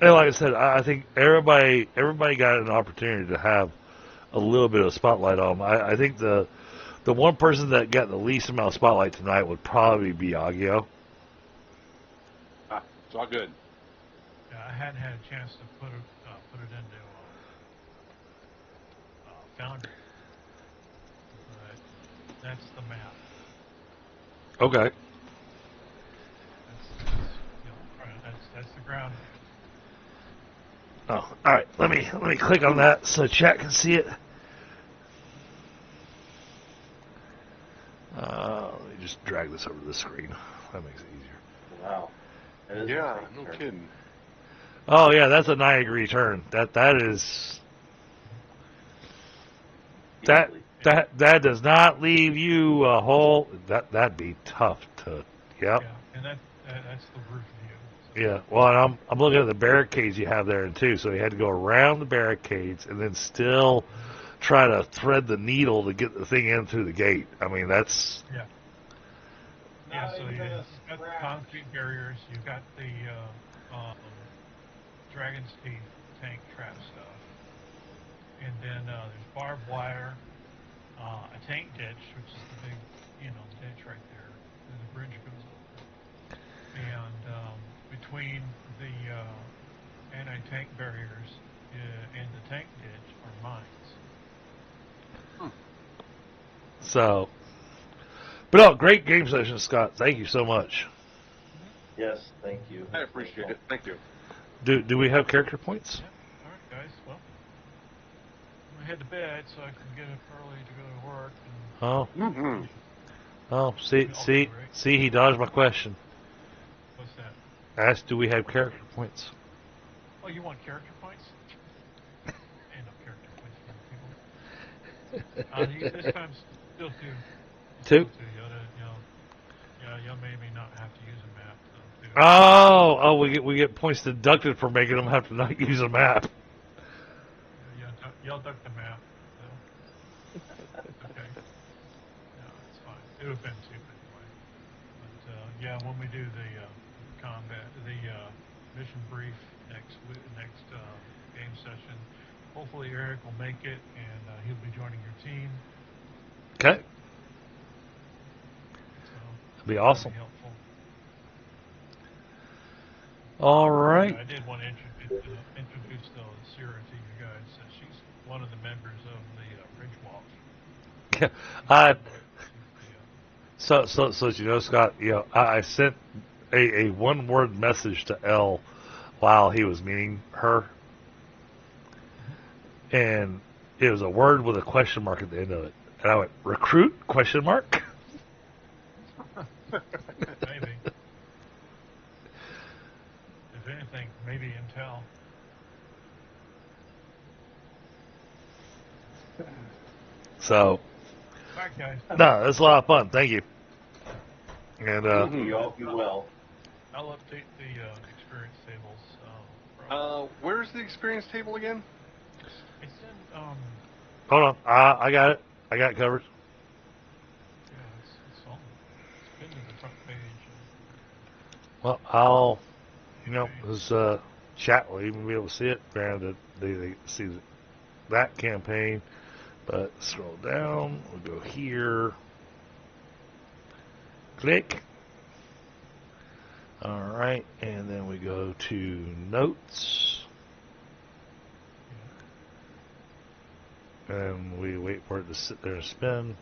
And like I said, I think everybody got an opportunity to have a little bit of spotlight on them. I think the one person that got the least amount of spotlight tonight would probably be Agio. It's all good. Yeah, I hadn't had a chance to put it into Foundry, but that's the map. Okay. That's the ground. Oh, all right. Let me click on that so chat can see it. Let me just drag this over to the screen. That makes it easier. Wow. That is a Yeah, great no turn. kidding. Oh yeah, that's a 9-degree turn. That is Easily. that does not leave you a whole. That'd be tough to. Yep. Yeah, and that's the roof view. So. Yeah. Well, and I'm looking at the barricades you have there too. So he had to go around the barricades and then still try to thread the needle to get the thing in through the gate. I mean, that's Yeah. Yeah, Not so even you've a got the scratch. concrete barriers, you've got the dragon's teeth tank trap stuff, and then there's barbed wire, a tank ditch, which is the big, ditch right there, and the bridge goes over. And between the anti-tank barriers and the tank ditch are mines. so. But no, great game session, Scott. Thank you so much. Yes, thank you. I appreciate it. Thank you. Do we have character points? Yeah. All right, guys. Well, I'm gonna head to bed so I can get up early to go to work. And Oh, Mm-hmm. oh, see, he dodged my question. what's that? Asked, do we have character points? Oh, you want character points? And no character points for people. This time, still two. Two? Y'all may not have to use a map though. Too. Oh, we get points deducted for making them have to not use a map. Y'all duck the map. So. It's okay. No, it's fine. It would have been two anyway. But yeah, when we do the mission brief next game session, hopefully Eric will make it and he'll be joining your team. Okay, So that'd be awesome. Be helpful. All right. I did want to introduce Sarah to you guys. She's one of the members of the Ridge Walk. So you know, Scott, I sent a one-word message to Elle while he was meeting her, and it was a word with a question mark at the end of it, and I went, recruit, question mark? Maybe. If anything, maybe intel. So, All right, guys. no, it's a lot of fun. Thank you. And You all be well. I'll update the experience tables. Where's the experience table again? It's in hold on, I got it. I got it covered. yeah, it's on. It's pinned to the front page. Well, I'll, this chat will even be able to see it. Granted, they see that campaign, but scroll down. We'll go here. Click. All right, and then we go to notes, and we wait for it to sit there and spin,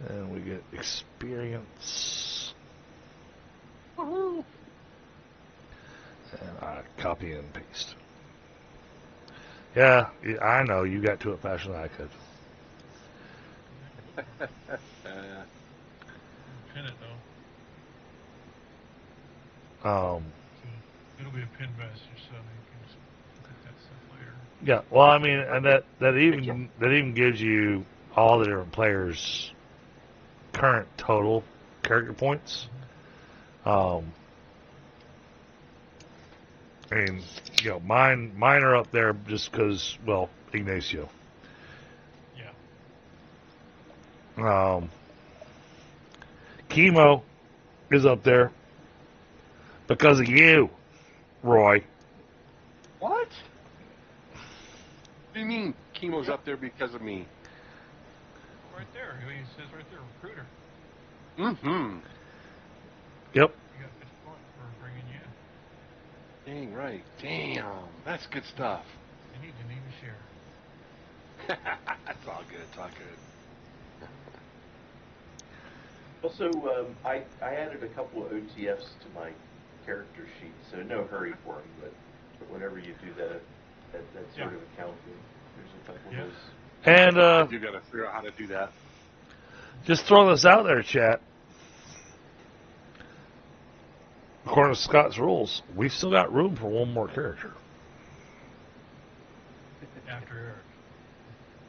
and we get experience. Woohoo! And I copy and paste. Yeah, I know you got to it faster than I could. Pin it though. Um, So it'll be a pin message, so you can just look at that stuff later. yeah, well, I mean, and that even gives you all the different players' current total character points. I mean, mine are up there just because, well, Ignacio. Yeah. Chemo is up there because of you, Roy. What? What do you mean chemo's up there because of me? Right there. He says right there, recruiter. Mm-hmm. Yep. You got 50 points for bringing you in. Dang right. Damn. That's good stuff. And he didn't even share. It's all good. It's all good. Also, I added a couple of OTFs to my character sheet, so no hurry for them, but But whenever you do that sort of accounting, there's a couple of those. And You got to figure out how to do that. just throwing this out there, chat. According to Scott's rules, we've still got room for one more character. After Eric.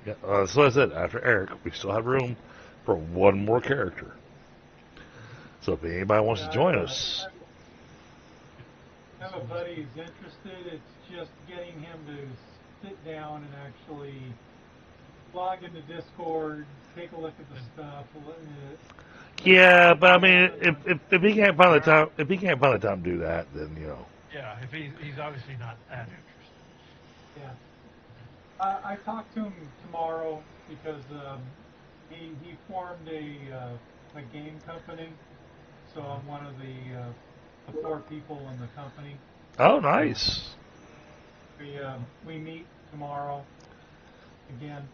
Yeah, that's what I said. After Eric, we still have room for one more character. So if anybody wants to join us, I have a buddy who's interested. It's just getting him to sit down and actually log into Discord, take a look at the stuff. yeah. But I mean, if he can't find the time, if he can't find the time to do that, then you know. Yeah, if he's obviously not that interested. Yeah. I talked to him tomorrow because he formed a game company, so I'm one of the 4 people in the company. Oh, nice. We meet tomorrow again.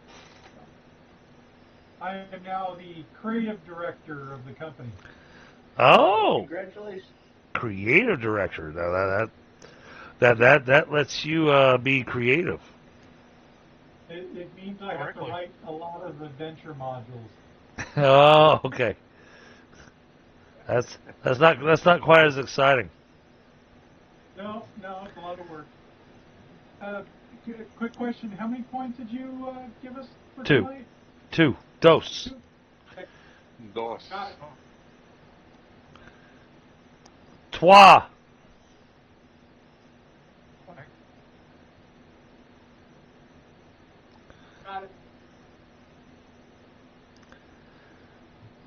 I am now the creative director of the company. Oh, Congratulations. creative director. Now that lets you be creative. It means I have to write a lot of adventure modules. Oh, okay. That's not quite as exciting. No, it's a lot of work. Quick question: how many points did you give us for 2. tonight? 2. Dos. Okay, Dos. got it. Trois. Got it.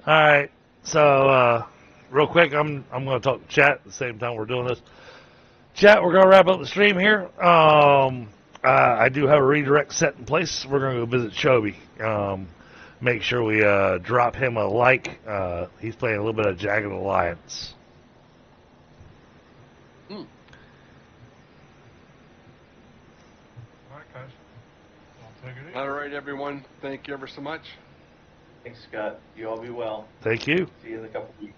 All right. So, real quick, I'm going to talk to chat at the same time we're doing this. Chat, we're going to wrap up the stream here. I do have a redirect set in place. We're going to go visit Chobi. Make sure we drop him a like. He's playing a little bit of Jagged Alliance. All right, guys. I'll take it easy. All right, everyone. Thank you ever so much. Thanks, Scott. You all be well. Thank you. See you in a couple weeks.